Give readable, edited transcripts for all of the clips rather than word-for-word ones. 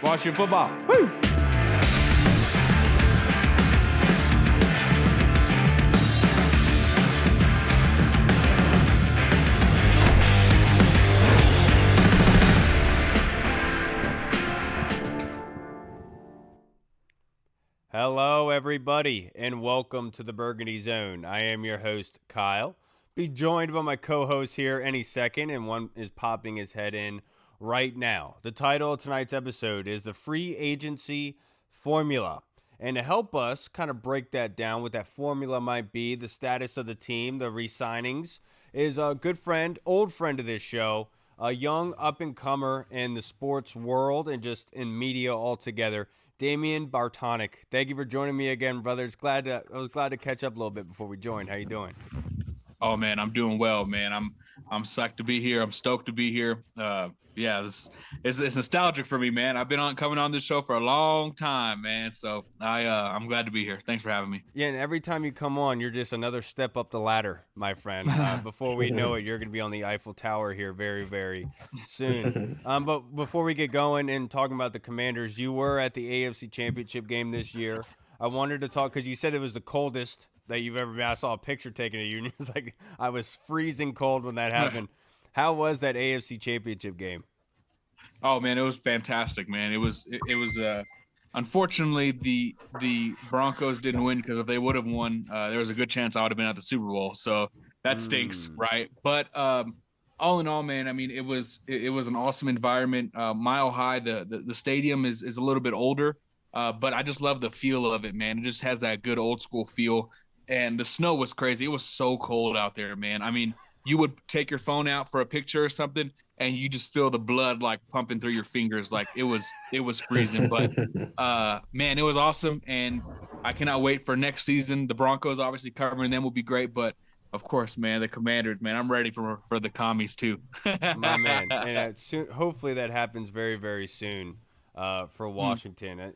Washington football. Woo! Hello, everybody, and welcome to the Burgundy Zone. I am your host, Kyle. Be joined by my co-host here any second, and one is popping his head in right now. The title of tonight's episode is The Free Agency Formula. And to help us kind of break that down, what that formula might be, the status of the team, the re-signings, is a good friend, old friend of this show, a young up-and-comer in the sports world and just in media altogether, Damien Bartonek. Thank you for joining me again, brother. I was glad to catch up a little bit before we joined. How you doing? Oh man, I'm doing well, man. I'm psyched to be here. I'm stoked to be here. It's nostalgic for me, man. I've been coming on this show for a long time, man. So I'm glad to be here. Thanks for having me. Yeah, and every time you come on, you're just another step up the ladder, my friend. Before we know it, you're going to be on the Eiffel Tower here very, very soon. But before we get going and talking about the Commanders, you were at the AFC Championship game this year. I wanted to talk because you said it was the coldest that you've ever been. I saw a picture taken of you, and it was like I was freezing cold when that happened. How was that AFC Championship game? Oh man, it was fantastic, man. It was unfortunately the Broncos didn't win, because if they would have won, there was a good chance I would have been at the Super Bowl. So that stinks, right? But all in all, man, I mean, it was an awesome environment. Mile High, the stadium is a little bit older, but I just love the feel of it, man. It just has that good old school feel. And the snow was crazy. It was so cold out there, man. I mean, you would take your phone out for a picture or something, and you just feel the blood like pumping through your fingers. Like it was freezing. But man, it was awesome, and I cannot wait for next season. The Broncos, obviously covering them will be great, but of course, man, the Commanders, man, I'm ready for the commies too. My man, and hopefully that happens very, very soon for Washington.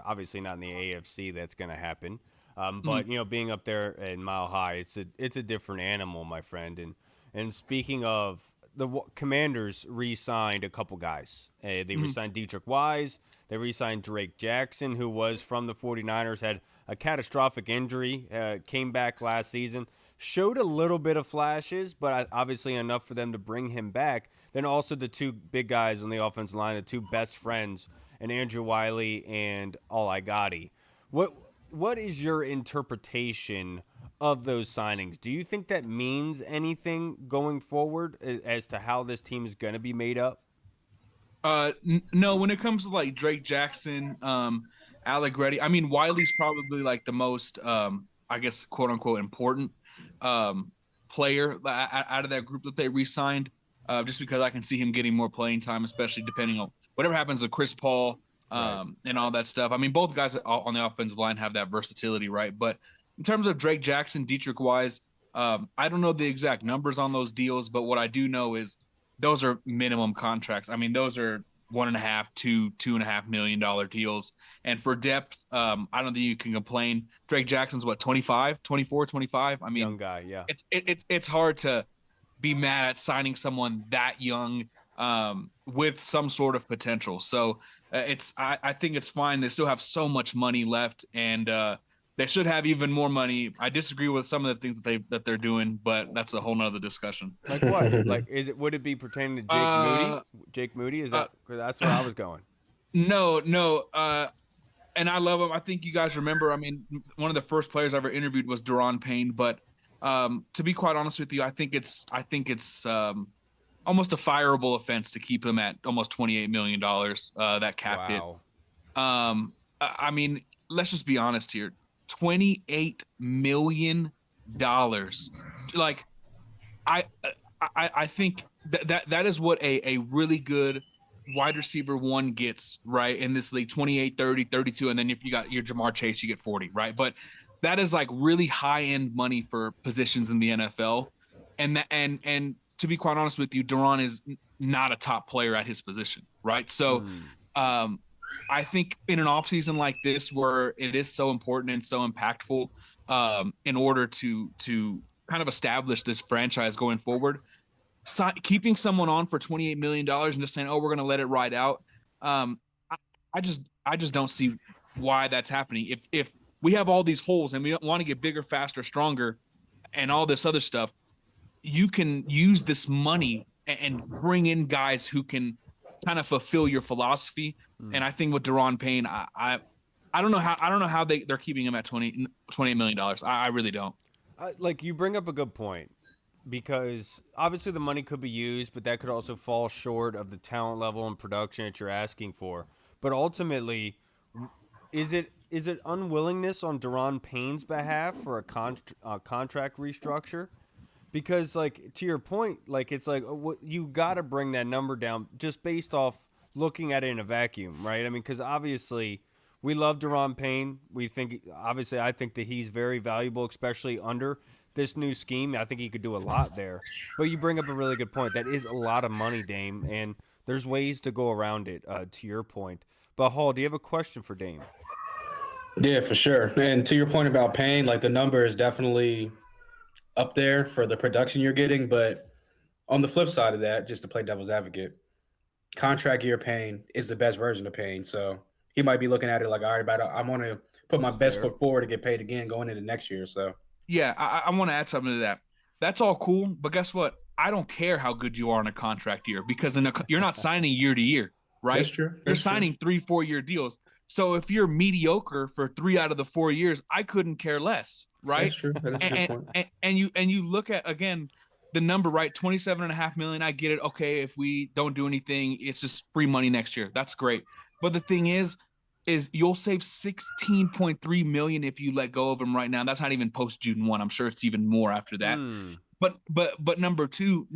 Obviously not in the AFC that's going to happen. But being up there in Mile High, it's a different animal, my friend. And speaking of, the Commanders re-signed a couple guys. They re-signed Dietrich Wise. They re-signed Drake Jackson, who was from the 49ers, had a catastrophic injury, came back last season, showed a little bit of flashes, but obviously enough for them to bring him back. Then also the two big guys on the offensive line, the two best friends, and Andrew Wiley and Aiyuk. What is your interpretation of those signings? Do you think that means anything going forward as to how this team is going to be made up? No, when it comes to like Drake Jackson, Allegretti, I mean, Wiley's probably like the most, I guess, quote unquote, important player out of that group that they re-signed, just because I can see him getting more playing time, especially depending on whatever happens with Chris Paul. And all that stuff. I mean, both guys on the offensive line have that versatility, right? But in terms of Drake Jackson, Dietrich Wise, I don't know the exact numbers on those deals, but what I do know is those are minimum contracts. I mean, those are $1.5 to $2.5 million deals. And for depth, I don't think you can complain. Drake Jackson's what, 25, 24, 25? I mean, young guy, yeah. It's hard to be mad at signing someone that young with some sort of potential. So I think it's fine. They still have so much money left, and they should have even more money. I disagree with some of the things that they're doing, but that's a whole nother discussion. Like what? Like would it be pertaining to Jake Moody? Jake Moody? Is that's where I was going. No. And I love him. I think you guys remember, I mean, one of the first players I ever interviewed was Daron Payne, but to be quite honest with you, I think it's almost a fireable offense to keep him at almost $28 million, that cap hit. I mean, let's just be honest here. $28 million. Like, I think that is what a really good wide receiver one gets, right, in this league. 28, 30, 32, and then if you got your Jamar Chase, you get 40, right? But that is like really high-end money for positions in the NFL. And to be quite honest with you, Daron is not a top player at his position, right? So I think in an offseason like this, where it is so important and so impactful, in order to kind of establish this franchise going forward, keeping someone on for $28 million and just saying, oh, we're going to let it ride out, I just don't see why that's happening. If we have all these holes and we want to get bigger, faster, stronger, and all this other stuff, you can use this money and bring in guys who can kind of fulfill your philosophy. Hmm. And I think with Deron Payne, I don't know how they're keeping him at $28 million. I really don't. Like you bring up a good point because obviously the money could be used, but that could also fall short of the talent level and production that you're asking for. But ultimately, is it unwillingness on Deron Payne's behalf for a contract restructure? Because like to your point, like it's like you got to bring that number down just based off looking at it in a vacuum, right? I mean, because obviously we love Deron Payne. We think obviously I think that he's very valuable, especially under this new scheme. I think he could do a lot there. But you bring up a really good point. That is a lot of money, Dame, and there's ways to go around it. To your point, but Hall, do you have a question for Dame? Yeah, for sure. And to your point about Payne, like the number is definitely up there for the production you're getting. But on the flip side of that, just to play devil's advocate, contract year Payne is the best version of Payne. So he might be looking at it like, all right, but I want to put my That's best fair. foot forward to get paid again going into next year. So Yeah, I want to add something to that. That's all cool, but guess what? I don't care how good you are in a contract year because you're not signing year to year, that's right? true. You're That's true. signing 3 4 year deals. So if you're mediocre for 3 out of the 4 years, I couldn't care less, That's right? true. That is a good And point. and you look at again the number, right? 27.5 million. I get it. Okay, if we don't do anything, it's just free money next year. That's great. But the thing is you'll save 16.3 million if you let go of him right now. That's not even post June 1. I'm sure it's even more after that. Hmm. But number two,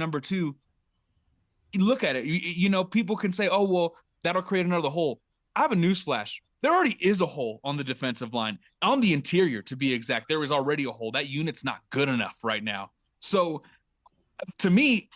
you look at it. People can say, "Oh, well, that'll create another hole." I have a newsflash. There already is a hole on the defensive line, on the interior, to be exact. There is already a hole. That unit's not good enough right now. So, to me,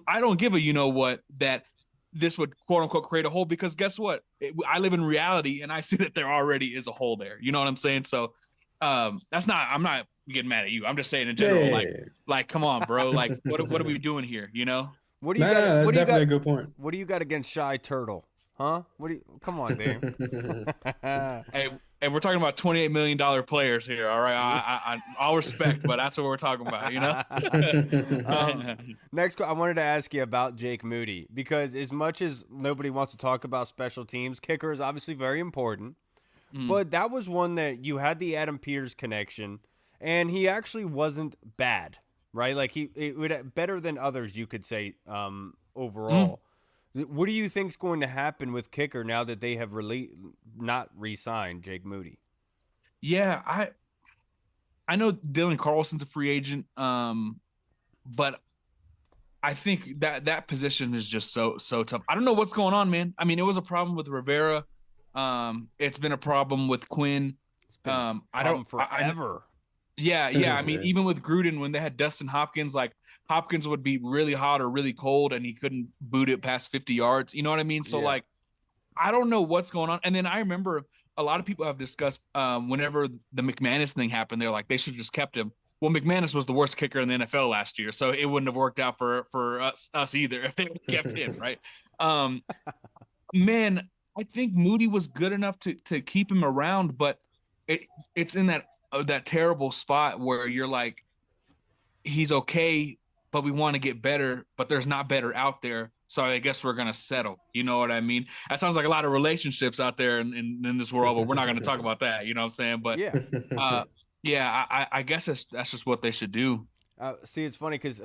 I don't give a what that this would quote unquote create a hole because guess what? I live in reality and I see that there already is a hole there. You know what I'm saying? So, that's not. I'm not getting mad at you. I'm just saying in Yeah, general, yeah, like, come on, bro. Like, what are we doing here? You know? What do you no, got? no, that's What do you definitely got? a good point. What do you got against Shy Turtle? Huh? What do you? Come on, Dame. Hey, we're talking about $28 million players here. All right, I'll respect, but that's what we're talking about. You know? um, next, I wanted to ask you about Jake Moody because as much as nobody wants to talk about special teams, kicker is obviously very important. Mm, But that was one that you had the Adam Peters connection, and he actually wasn't bad, right? Like it would better than others, you could say, mm. overall. What do you think's going to happen with kicker now that they have not re-signed Jake Moody? Yeah, I know Dylan Carlson's a free agent, but I think that position is just so tough. I don't know what's going on, man. I mean, it was a problem with Rivera. It's been a problem with Quinn. It's been a I don't. problem forever. Yeah, yeah. I mean, Yeah. even with Gruden, when they had Dustin Hopkins, like Hopkins would be really hot or really cold, and he couldn't boot it past 50 yards. You know what I mean? So Yeah. like, I don't know what's going on. And then I remember a lot of people have discussed whenever the McManus thing happened, they're like they should have just kept him. Well, McManus was the worst kicker in the NFL last year, so it wouldn't have worked out for us either if they would have kept him, right? Um, man, I think Moody was good enough to keep him around, but it it's in that terrible spot where you're like he's okay, but we want to get better, but there's not better out there. So I guess we're gonna settle. You know what I mean? That sounds like a lot of relationships out there in this world, but we're not gonna talk about that. You know what I'm saying? But Yeah. uh, yeah, I guess that's just what they should do. See, it's funny because,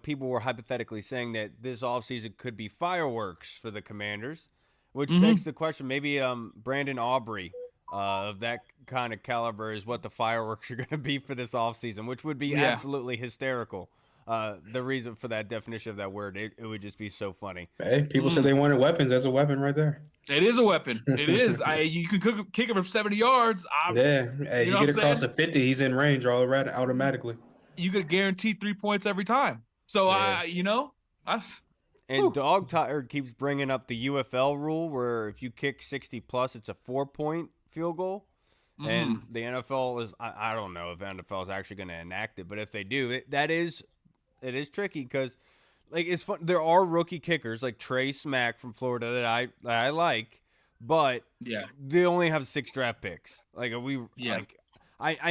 people were hypothetically saying that this offseason could be fireworks for the Commanders, which Hmm. begs the question maybe Brandon Aubrey of that kind of caliber is what the fireworks are going to be for this offseason, which would be Yeah, absolutely hysterical. The reason for that definition of that word, it would just be so funny. Hey, people said mm. they wanted weapons. That's a weapon right there. It is a weapon. It is. You can kick it from 70 yards. Yeah. Hey, You you know what get I'm across saying? a 50, he's in range automatically. You could guarantee 3 points every time. So Yeah. that's. And Whew. Dog Tired keeps bringing up the UFL rule where if you kick 60 plus, it's a 4-point field goal. And Mm. the NFL is, I don't know if the NFL is actually going to enact it, but if they do, it is tricky because, like, it's fun. There are rookie kickers like Trey Smack from Florida that I like, but Yeah. they only have 6 draft picks. I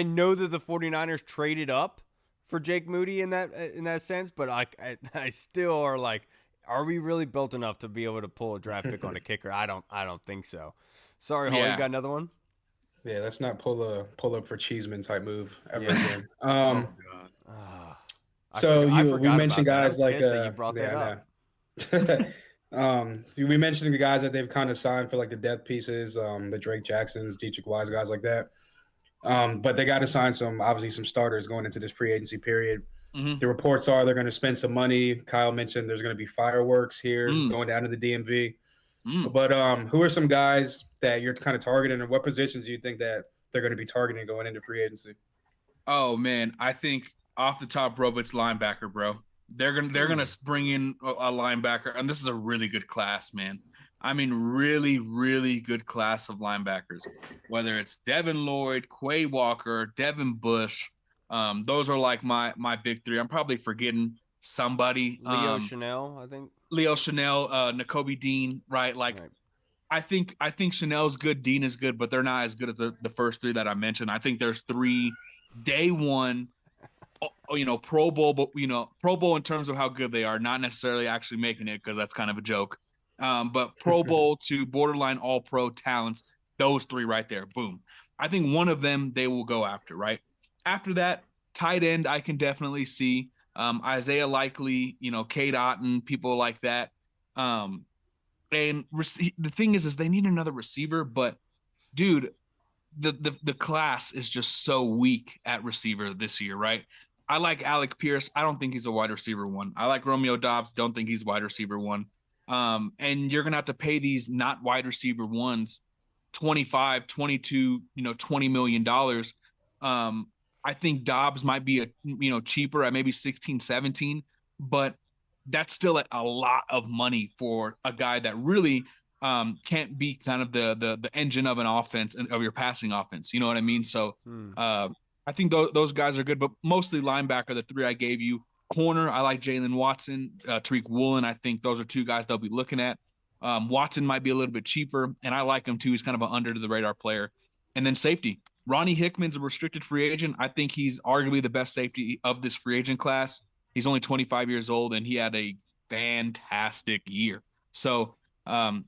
know that the 49ers traded up for Jake Moody in that sense, but I still are like, are we really built enough to be able to pull a draft pick on a kicker? I don't think so. Sorry, Hall, you got another one? Yeah, let's not pull up for Cheeseman type move ever Yeah. again. Oh God. I We forgot mentioned about that. guys I'm like pissed that you brought that up. We mentioned the guys that they've kind of signed for like the depth pieces, the Drake Jacksons, Dietrich Wise, guys like that. But they got to sign obviously some starters going into this free agency period. Mm-hmm. The reports are they're going to spend some money. Kyle mentioned there's going to be fireworks here going down to the DMV. But who are some guys that you're kind of targeting, and what positions do you think that they're going to be targeting going into free agency? Oh man, I think off the top rope it's linebacker, bro. They're gonna bring in a linebacker, and this is a really good class, man. I mean, really, really good class of linebackers. Whether it's Devin Lloyd, Quay Walker, Devin Bush, those are like my big three. I'm probably forgetting somebody. Leo Chanel, I think. Leo Chanel, Nakobe Dean, right? Like, Right. I think Chanel's good, Dean is good, but they're not as good as the first three that I mentioned. I think there's 3 day one, Pro Bowl, but Pro Bowl in terms of how good they are, not necessarily actually making it because that's kind of a joke. But Pro Bowl to borderline All Pro talents, those 3 right there, boom. I think one of them they will go after, right? After that, tight end, I can definitely see Isaiah Likely, Kate Otten, people like that. And the thing is they need another receiver, but dude, the class is just so weak at receiver this year, right? I like Alec Pierce. I don't think he's a wide receiver 1. I like Romeo Dobbs. Don't think he's wide receiver 1. And you're gonna have to pay these not wide receiver 1s 25, 22, $20 million. I think Dobbs might be cheaper at maybe 16, 17, but that's still a lot of money for a guy that really can't be kind of the engine of an offense and of your passing offense. You know what I mean? So I think those guys are good, but mostly linebacker, the 3 I gave you. Corner, I like Jalen Watson, Tariq Woolen. I think those are 2 guys they'll be looking at. Watson might be a little bit cheaper, and I like him too. He's kind of an under the radar player. And then safety. Ronnie Hickman's a restricted free agent. I think he's arguably the best safety of this free agent class. He's only 25 years old, and he had a fantastic year. So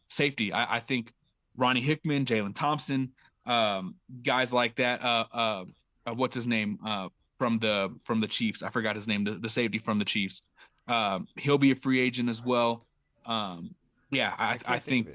safety, I think Ronnie Hickman, Jalen Thompson, guys like that. What's his name from the Chiefs? I forgot his name. The safety from the Chiefs. He'll be a free agent as well. I think.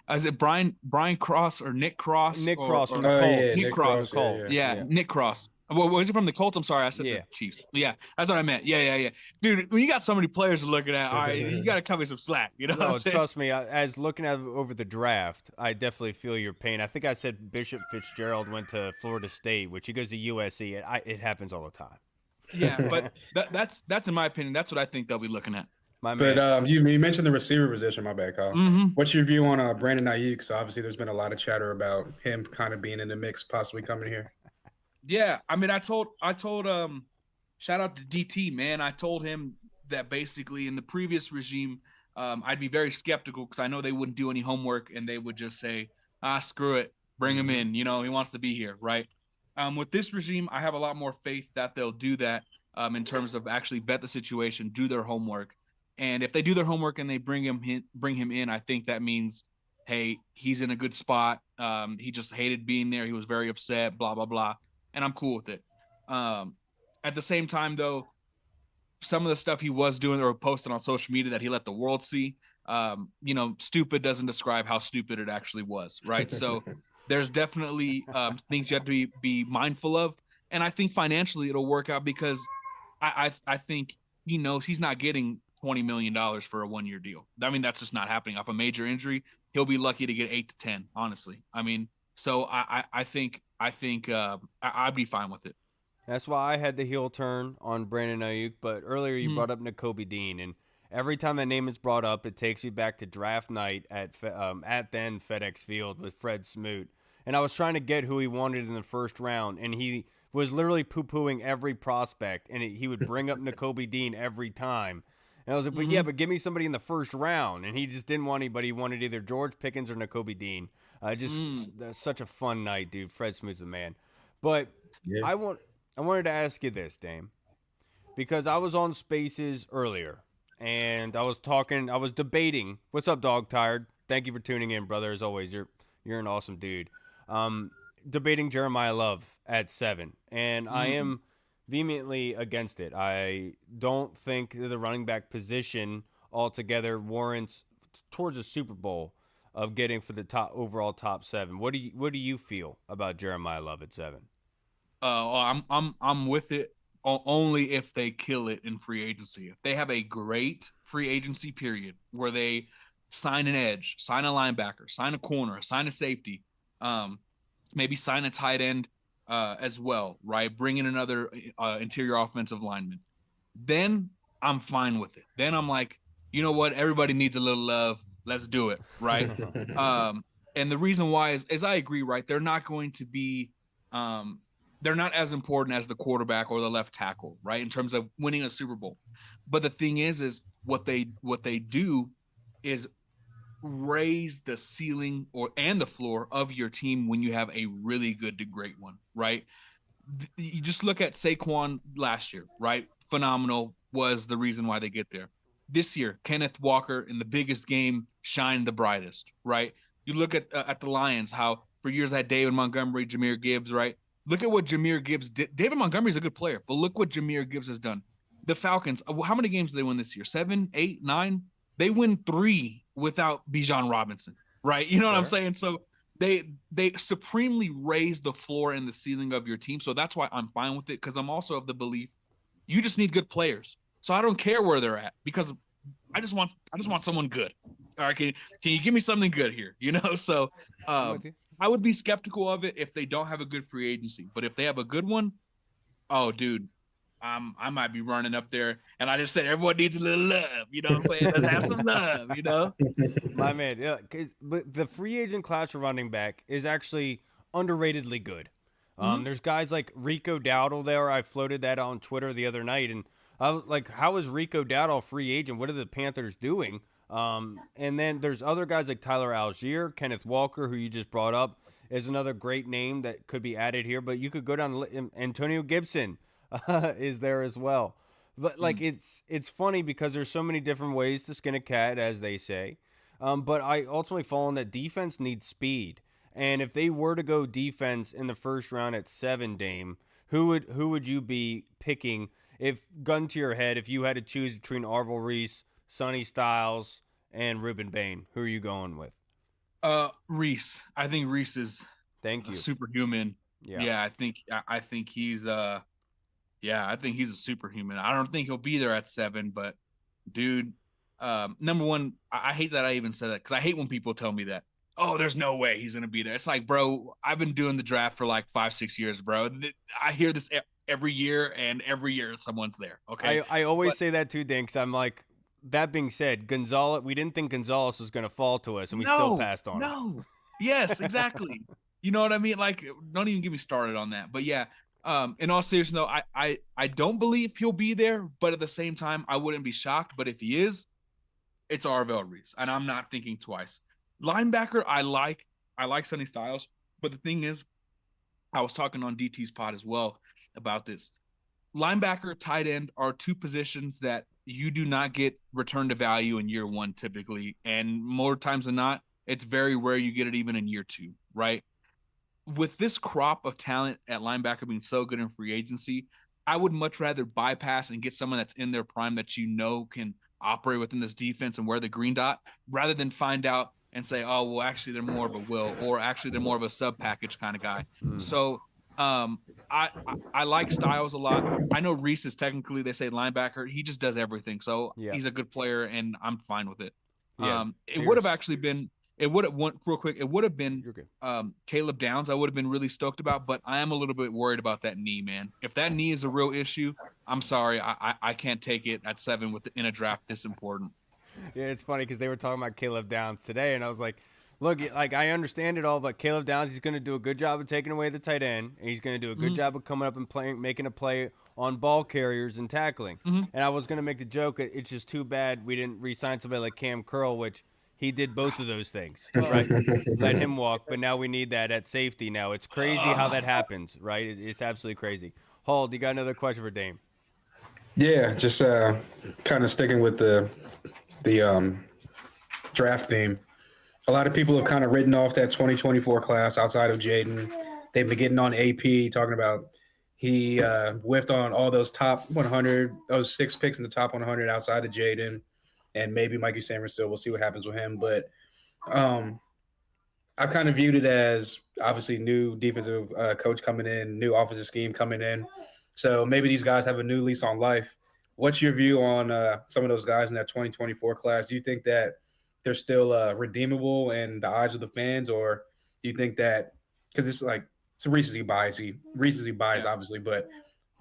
Is it Brian Cross or Nick Cross? Nick Cross from or the Colts. Nick Cross. Yeah. Nick Cross. Well, was it from the Colts? I'm sorry, I said the Chiefs. Yeah, that's what I meant. Yeah. Dude, when you got so many players to look at, all right, you got to cut me some slack. You know what I'm saying? Trust me, as looking at over the draft, I definitely feel your pain. I think I said Bishop Fitzgerald went to Florida State, which he goes to USC. It happens all the time. Yeah, but that's in my opinion. That's what I think they'll be looking at. But you mentioned the receiver position. My bad, Kyle. Mm-hmm. What's your view on Brandon Aiyuk? So obviously, there's been a lot of chatter about him kind of being in the mix, possibly coming here. Yeah, I mean, I told shout out to DT, man. I told him that basically in the previous regime, I'd be very skeptical because I know they wouldn't do any homework and they would just say, screw it, bring him in. He wants to be here, right? With this regime, I have a lot more faith that they'll do that in terms of actually vet the situation, do their homework. And if they do their homework and they bring him in, I think that means, hey, he's in a good spot. He just hated being there. He was very upset, blah, blah, blah. And I'm cool with it. At the same time, though, some of the stuff he was doing or posting on social media that he let the world see, stupid doesn't describe how stupid it actually was, right? So there's definitely things you have to be mindful of. And I think financially it'll work out because I think he knows he's not getting $20 million for a 1-year deal. I mean, that's just not happening. Off a major injury, he'll be lucky to get 8 to 10, honestly. I mean, so I think I'd be fine with it. That's why I had the heel turn on Brandon Aiyuk. But earlier you brought up Nakobe Dean, and every time that name is brought up, it takes you back to draft night at then FedEx Field with Fred Smoot. And I was trying to get who he wanted in the first round, and he was literally poo-pooing every prospect, and he would bring up Nakobe Dean every time. And I was like, but yeah, but give me somebody in the first round. And he just didn't want anybody. He wanted either George Pickens or Nakobe Dean. That's such a fun night, dude. Fred Smoot's the man. But Yeah. I wanted to ask you this, Dame, because I was on Spaces earlier, and I was debating. What's up, Dog Tired? Thank you for tuning in, brother. As always, you're an awesome dude. Debating Jeremiah Love at 7, and I am vehemently against it. I don't think the running back position altogether warrants towards a Super Bowl of getting for the top 7. What do you feel about Jeremiah Love at 7? I'm with it only if they kill it in free agency. If they have a great free agency period where they sign an edge, sign a linebacker, sign a corner, sign a safety, maybe sign a tight end as well, right? Bring in another interior offensive lineman. Then I'm fine with it. Then I'm like, you know what? Everybody needs a little love. Let's do it, right? And the reason why is I agree, right? They're not going to be they're not as important as the quarterback or the left tackle, right? In terms of winning a Super Bowl. But the thing is what they do is raise the ceiling and the floor of your team when you have a really good to great one, right? You just look at Saquon last year, right? Phenomenal, was the reason why they get there. This year, Kenneth Walker in the biggest game shined the brightest, right? You look at the Lions, how for years I had David Montgomery, Jahmyr Gibbs, right? Look at what Jahmyr Gibbs did. David Montgomery is a good player, but look what Jahmyr Gibbs has done. The Falcons, how many games did they win this year? 7, 8, 9? They win 3 without Bijan Robinson, right? You know what I'm saying? So they supremely raise the floor and the ceiling of your team. So that's why I'm fine with it, because I'm also of the belief you just need good players. So I don't care where they're at, because I just want someone good. All right, can you give me something good here? You know, so I would be skeptical of it if they don't have a good free agency. But if they have a good one, oh, dude, I might be running up there. And I just said everyone needs a little love. You know what I'm saying? Let's have some love, you know? My man, yeah. But the free agent class for running back is actually underratedly good. There's guys like Rico Dowdle there. I floated that on Twitter the other night. And I was like, how is Rico Dowdle a free agent? What are the Panthers doing? And then there's other guys like Tyler Algier, Kenneth Walker, who you just brought up, is another great name that could be added here. But you could go down. Antonio Gibson is there as well. But like it's funny because there's so many different ways to skin a cat, as they say. But I ultimately fall on that defense needs speed. And if they were to go defense in the first round at 7, Dame, who would you be picking? If gun to your head, if you had to choose between Arvil Reese, Sonny Styles, and Ruben Bain, who are you going with? Reese. I think Reese is Thank you. Superhuman. Yeah, I think he's I think he's a superhuman. I don't think he'll be there at 7, but dude, number one, I hate that I even said that, because I hate when people tell me that, oh, there's no way he's gonna be there. It's like, bro, I've been doing the draft for like 5-6 years, bro. I hear this every year, and every year someone's there. Okay, I always say that too, Dan, because I'm like, that being said, Gonzalez, we didn't think Gonzalez was going to fall to us, and we still passed on him. No, yes, exactly. You know what I mean? Like, don't even get me started on that. But yeah, in all seriousness, though, I don't believe he'll be there, but at the same time, I wouldn't be shocked. But if he is, it's Arvil Reese, and I'm not thinking twice. Linebacker, I like Sonny Styles, but the thing is, I was talking on DT's pod as well about this. Linebacker, tight end are two positions that you do not get return to value in year 1 typically, and more times than not, it's very rare you get it even in year 2, right? With this crop of talent at linebacker being so good in free agency, I would much rather bypass and get someone that's in their prime that you know can operate within this defense and wear the green dot, rather than find out and say, oh, well, actually they're more of a will, or actually they're more of a sub package kind of guy. So I like Styles a lot. I know Reese is technically, they say, linebacker. He just does everything. So he's a good player, and I'm fine with it. It would have actually been, it would have been Caleb Downs. I would have been really stoked about, but I am a little bit worried about that knee, man. If that knee is a real issue, I'm sorry. I can't take it at 7 in a draft this important. Yeah, it's funny because they were talking about Caleb Downs today, and I was like, look, like, I understand it all, but Caleb Downs, he's going to do a good job of taking away the tight end, and he's going to do a good job of coming up and making a play on ball carriers and tackling. Mm-hmm. And I was going to make the joke, it's just too bad we didn't re-sign somebody like Cam Curl, which he did both of those things, right? Let him walk, but now we need that at safety now. It's crazy how that happens, right? It's absolutely crazy. Hall, do you got another question for Dame? Yeah, just kind of sticking with the draft theme. A lot of people have kind of written off that 2024 class outside of Jaden. They've been getting on AP talking about he whiffed on all those top 100, those 6 picks in the top 100 outside of Jaden, and maybe Mikey Sanders still. We'll see what happens with him, but um, I've kind of viewed it as obviously new defensive coach coming in, new offensive scheme coming in. So maybe these guys have a new lease on life. What's your view on some of those guys in that 2024 class? Do you think that they're still redeemable in the eyes of the fans, or do you think that because it's a recency bias, Yeah. obviously, but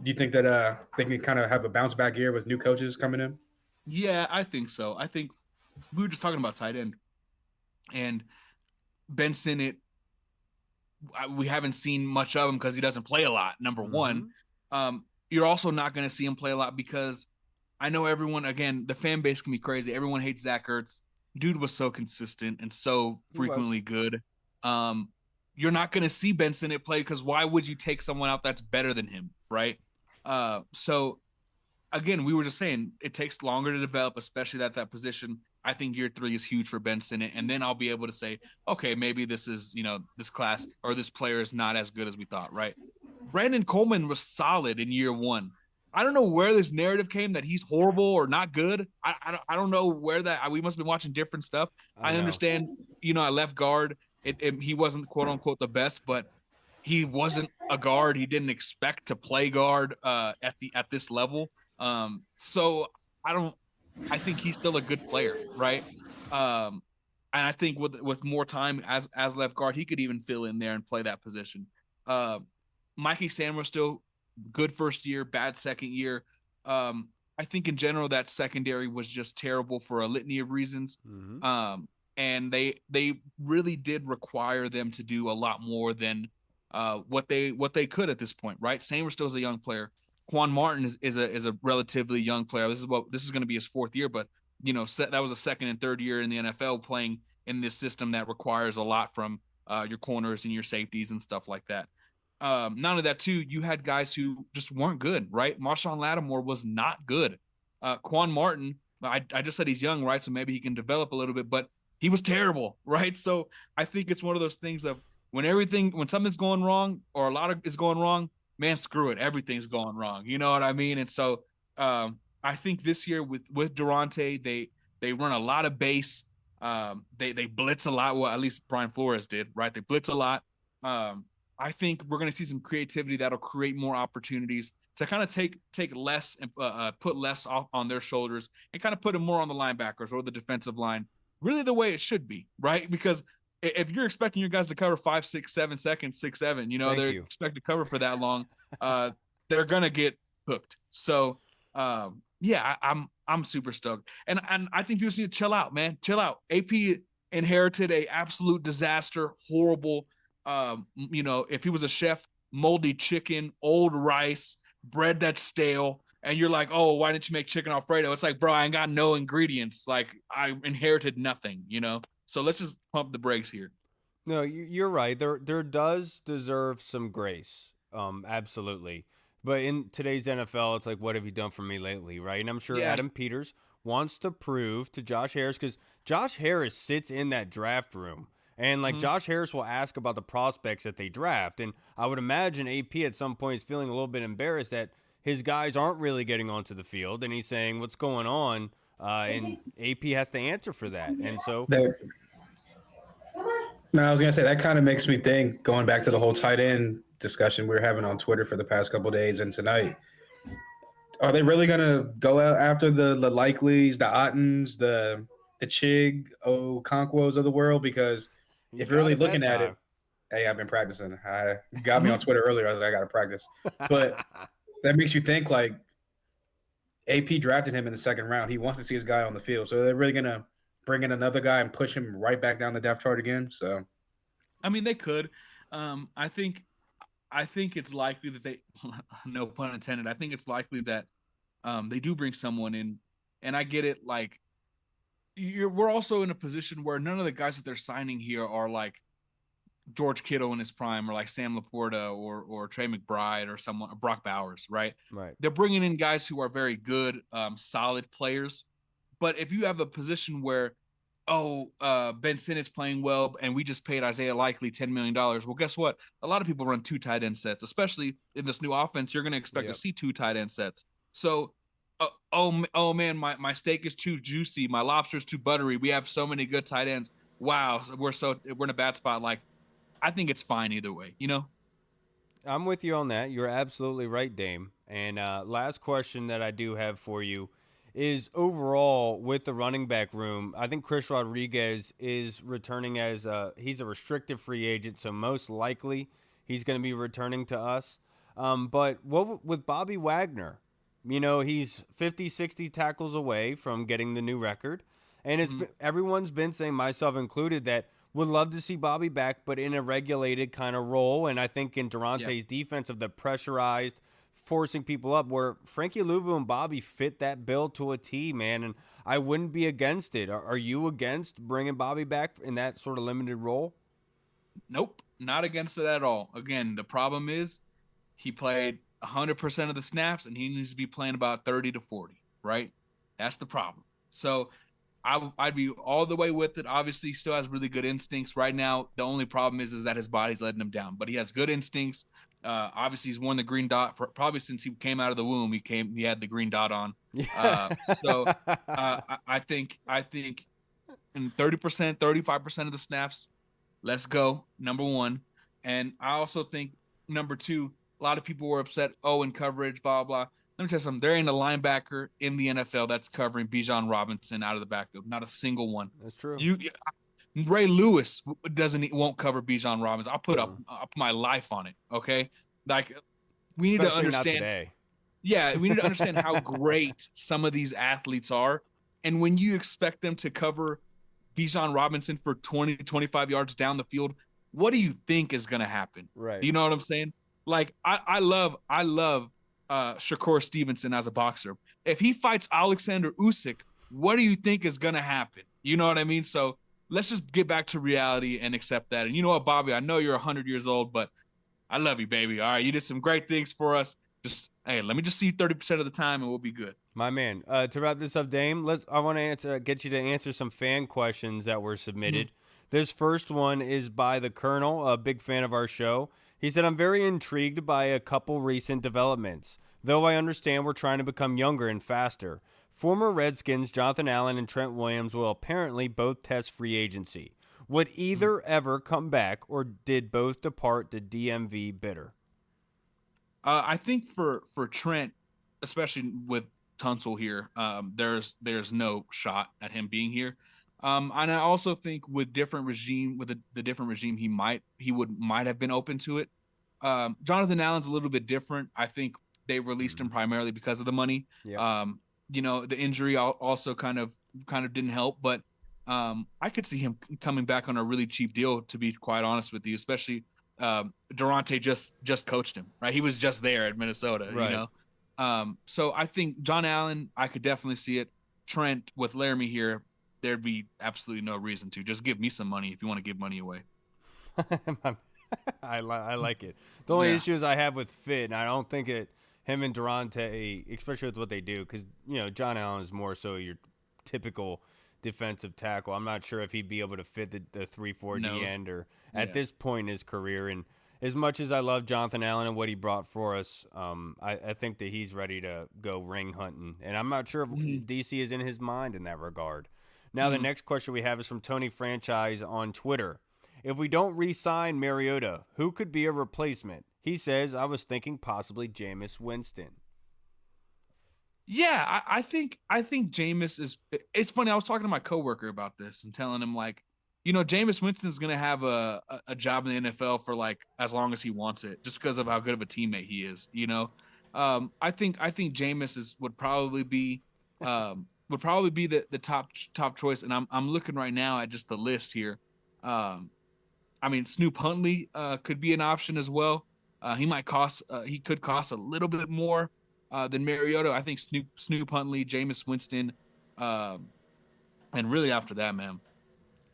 do you think that they can kind of have a bounce back year with new coaches coming in? Yeah, I think so. I think we were just talking about tight end, and Ben Sinnott, we haven't seen much of him because he doesn't play a lot. Number one, you're also not going to see him play a lot because I know everyone. Again, the fan base can be crazy. Everyone hates Zach Ertz. Dude was so consistent and so frequently good. You're not going to see Ben Sinnott play because why would you take someone out that's better than him, right? So again, we were just saying it takes longer to develop, especially at that position. I think year 3 is huge for Ben Sinnott, and then I'll be able to say, okay, maybe this is, this class or this player is not as good as we thought, right? Brandon Coleman was solid in year 1. I don't know where this narrative came that he's horrible or not good. I don't know where that we must have been watching different stuff. I understand, at left guard, he wasn't quote unquote the best, but he wasn't a guard. He didn't expect to play guard at this level. So I think he's still a good player, right? And I think with more time as left guard, he could even fill in there and play that position. Mikey Sanders still good first year, bad second year. I think in general that secondary was just terrible for a litany of reasons. And they really did require them to do a lot more than what they could at this point, right? Sanders still is a young player. Quan Martin is a relatively young player. This is going to be his 4th year, but that was a second and third year in the NFL playing in this system that requires a lot from your corners and your safeties and stuff like that. Not only that, too, you had guys who just weren't good, right? Marshawn Lattimore was not good. Quan Martin, I just said he's young, right? So maybe he can develop a little bit, but he was terrible, right? So I think it's one of those things of when something's going wrong or a lot of is going wrong, man, screw it. Everything's going wrong. You know what I mean? And so I think this year with Durante, they run a lot of base. They blitz a lot. Well, at least Brian Flores did, right? They blitz a lot. I think we're going to see some creativity that'll create more opportunities to kind of take less and put less off on their shoulders and kind of put it more on the linebackers or the defensive line, really the way it should be, right? Because if you're expecting your guys to cover 5, 6, 7 seconds, 6, 7, they're expected to cover for that long, they're going to get hooked. So, I'm super stoked. And I think people need to chill out, man. Chill out. AP inherited a absolute disaster, horrible, if he was a chef, moldy chicken, old rice, bread that's stale, and you're like, oh, why didn't you make chicken Alfredo? It's like, bro, I ain't got no ingredients. Like, I inherited nothing, So let's just pump the brakes here. No, you're right. There does deserve some grace. Absolutely. But in today's NFL, it's like, what have you done for me lately, right? And I'm sure Adam Peters wants to prove to Josh Harris, because Josh Harris sits in that draft room. And, Josh Harris will ask about the prospects that they draft. And I would imagine AP at some point is feeling a little bit embarrassed that his guys aren't really getting onto the field. And he's saying, what's going on? And AP has to answer for that. And so... No, I was going to say that kind of makes me think, going back to the whole tight end discussion we were having on Twitter for the past couple of days and tonight. Are they really going to go out after the Likeleys, the Ottens, the Chig, Okonkwo's of the world? Because if you're really looking at it, hey, I've been practicing. You got me on Twitter earlier. I was like, I got to practice. But that makes you think AP drafted him in the 2nd round. He wants to see his guy on the field. So they're really going to bring in another guy and push him right back down the depth chart again. So, I mean, they could. I think I think it's likely that they, no pun intended. I think it's likely that they do bring someone in, and I get it. Like, we're also in a position where none of the guys that they're signing here are like George Kittle in his prime, or like Sam Laporta, or Trey McBride, or someone, or Brock Bowers, right? Right. They're bringing in guys who are very good, solid players. But if you have a position where, Ben Sinnott's playing well, and we just paid Isaiah Likely $10 million, well, guess what? A lot of people run 2 tight end sets, especially in this new offense. You're going to expect to see 2 tight end sets. So, oh man, my steak is too juicy, my lobster's too buttery. We have so many good tight ends. Wow, we're in a bad spot. Like, I think it's fine either way, you know? I'm with you on that. You're absolutely right, Dame. And last question that I do have for you is overall with the running back room. I think Chris Rodriguez is returning as he's a restricted free agent, so most likely he's going to be returning to us. But what with Bobby Wagner? You know, he's 50, 60 tackles away from getting the new record. And everyone's been saying, myself included, that would love to see Bobby back, but in a regulated kind of role. And I think in Durante's defense of the pressurized, forcing people up, where Frankie Louvu and Bobby fit that bill to a T, man. And I wouldn't be against it. Are you against bringing Bobby back in that sort of limited role? Nope, not against it at all. Again, the problem is he played 100% of the snaps, and he needs to be playing about 30 to 40, right? That's the problem. So I'd be all the way with it. Obviously, he still has really good instincts. Right now, the only problem is that his body's letting him down. But he has good instincts. Obviously, he's won the green dot for probably since he came out of the womb. He had the green dot on. I think in 30%, 35% of the snaps, let's go. Number one. And I also think number two, a lot of people were upset. Oh, in coverage, blah, blah. Let me tell you something. There ain't a linebacker in the NFL that's covering Bijan Robinson out of the backfield. Not a single one. That's true. Ray Lewis won't cover Bijan Robinson. I'll put up my life on it. Okay, like we need to understand. Yeah, we need to understand how great some of these athletes are, and when you expect them to cover Bijan Robinson for 20 to 25 yards down the field, what do you think is going to happen? Right. You know what I'm saying? Like I love Shakur Stevenson as a boxer. If he fights Alexander Usyk, what do you think is going to happen? You know what I mean? So let's just get back to reality and accept that. And you know what, Bobby, I know you're 100 years old, but I love you, baby. All right, you did some great things for us. Just, hey, let me just see 30% of the time and we'll be good. My man. To wrap this up, Dame, I want to get you to answer some fan questions that were submitted. This first one is by the Colonel, a big fan of our show. He said, I'm very intrigued by a couple recent developments, though I understand we're trying to become younger and faster. Former Redskins Jonathan Allen and Trent Williams will apparently both test free agency. Would either ever come back, or did both depart the DMV bitter? I think for Trent, especially with Tunsil here, there's no shot at him being here. And I also think with the different regime, he might have been open to it. Jonathan Allen's a little bit different. I think they released him primarily because of the money. Yeah. The injury also kind of didn't help, but I could see him coming back on a really cheap deal, to be quite honest with you, especially Durante just coached him, right? He was just there at Minnesota, right. You know? So I think John Allen, I could definitely see it. Trent, with Laramie here, there'd be absolutely no reason to. Just give me some money if you want to give money away. I like it. The only issues I have with fit, and I don't think him and Durante, especially with what they do, because, John Allen is more so your typical defensive tackle. I'm not sure if he'd be able to fit the 3-4 D end or at this point in his career. And as much as I love Jonathan Allen and what he brought for us, I think that he's ready to go ring hunting. And I'm not sure if DC is in his mind in that regard. Now, the next question we have is from Tony Franchise on Twitter. If we don't re-sign Mariota, who could be a replacement? He says, I was thinking possibly Jameis Winston. Yeah, I think Jameis is – it's funny. I was talking to my coworker about this and telling him, like, Jameis Winston's going to have a job in the NFL for, like, as long as he wants it, just because of how good of a teammate he is, I think Jameis would probably be the top choice, and I'm looking right now at just the list here. Snoop Huntley could be an option as well. He could cost a little bit more than Mariota. I think Snoop Huntley, Jameis Winston, and really after that, man,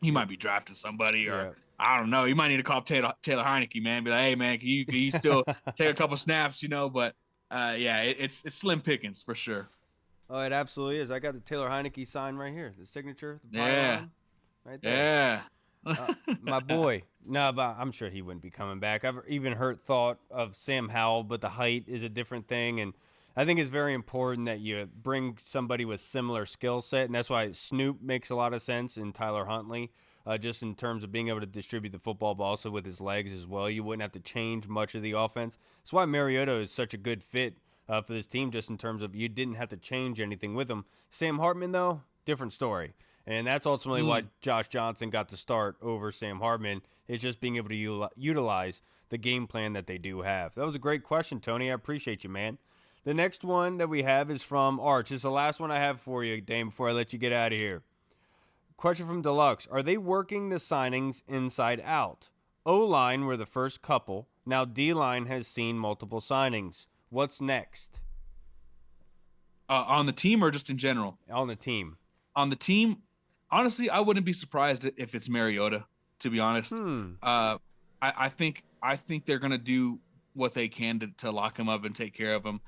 he might be drafting somebody, or I don't know. You might need to call Taylor Heineke, man. Be like, hey, man, can you still take a couple snaps, But it's slim pickings for sure. Oh, it absolutely is. I got the Taylor Heineke sign right here, the signature, the pylon, right there. Yeah. My boy. No, but I'm sure he wouldn't be coming back. I've even thought of Sam Howell, but the height is a different thing, and I think it's very important that you bring somebody with similar skill set, and that's why Snoop makes a lot of sense in Tyler Huntley, just in terms of being able to distribute the football, but also with his legs as well. You wouldn't have to change much of the offense. That's why Mariota is such a good fit for this team, just in terms of you didn't have to change anything with him. Sam Hartman, though, different story. And that's ultimately why Josh Johnson got to start over Sam Hartman. It's just being able to utilize the game plan that they do have. That was a great question, Tony. I appreciate you, man. The next one that we have is from Arch. It's the last one I have for you, Dame, before I let you get out of here. Question from Deluxe. Are they working the signings inside out? O-line were the first couple. Now D-line has seen multiple signings. What's next? On the team or just in general? On the team. On the team, honestly, I wouldn't be surprised if it's Mariota, to be honest. I think they're going to do what they can to lock him up and take care of him.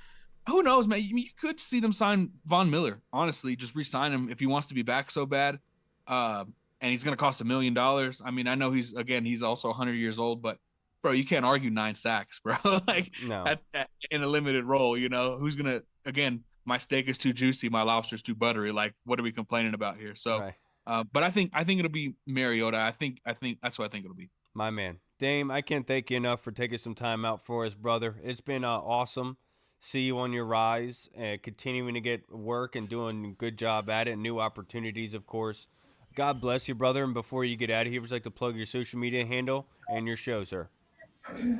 Who knows, man? You could see them sign Von Miller, honestly. Just re-sign him if he wants to be back so bad. And he's going to cost $1 million. I mean, I know he's also 100 years old, but, bro, you can't argue 9 sacks, bro. No. In a limited role, Who's going to, again, my steak is too juicy, my lobster's too buttery. Like, what are we complaining about here? So, right. But I think it'll be Mariota. I think that's what I think it'll be. My man. Dame, I can't thank you enough for taking some time out for us, brother. It's been awesome. See you on your rise and continuing to get work and doing a good job at it. New opportunities, of course. God bless you, brother. And before you get out of here, would you like to plug your social media handle and your show, sir?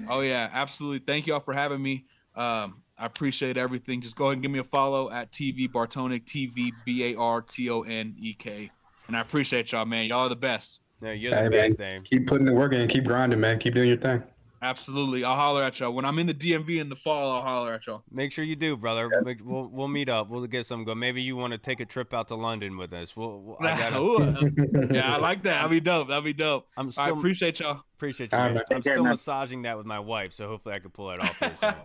Oh, yeah, absolutely. Thank you all for having me. I appreciate everything. Just go ahead and give me a follow at TV Bartonek, TVBartonek. And I appreciate y'all, man. Y'all are the best. No, you're the best, Dame. Keep putting the work in and keep grinding, man. Keep doing your thing. Absolutely. I'll holler at y'all. When I'm in the DMV in the fall, I'll holler at y'all. Make sure you do, brother. Yeah. We'll meet up. We'll get some go. Maybe you want to take a trip out to London with us. Yeah, I like that. That'd be dope. I appreciate y'all. Appreciate you, man. I'm still massaging that with my wife, so hopefully I can pull that off here soon.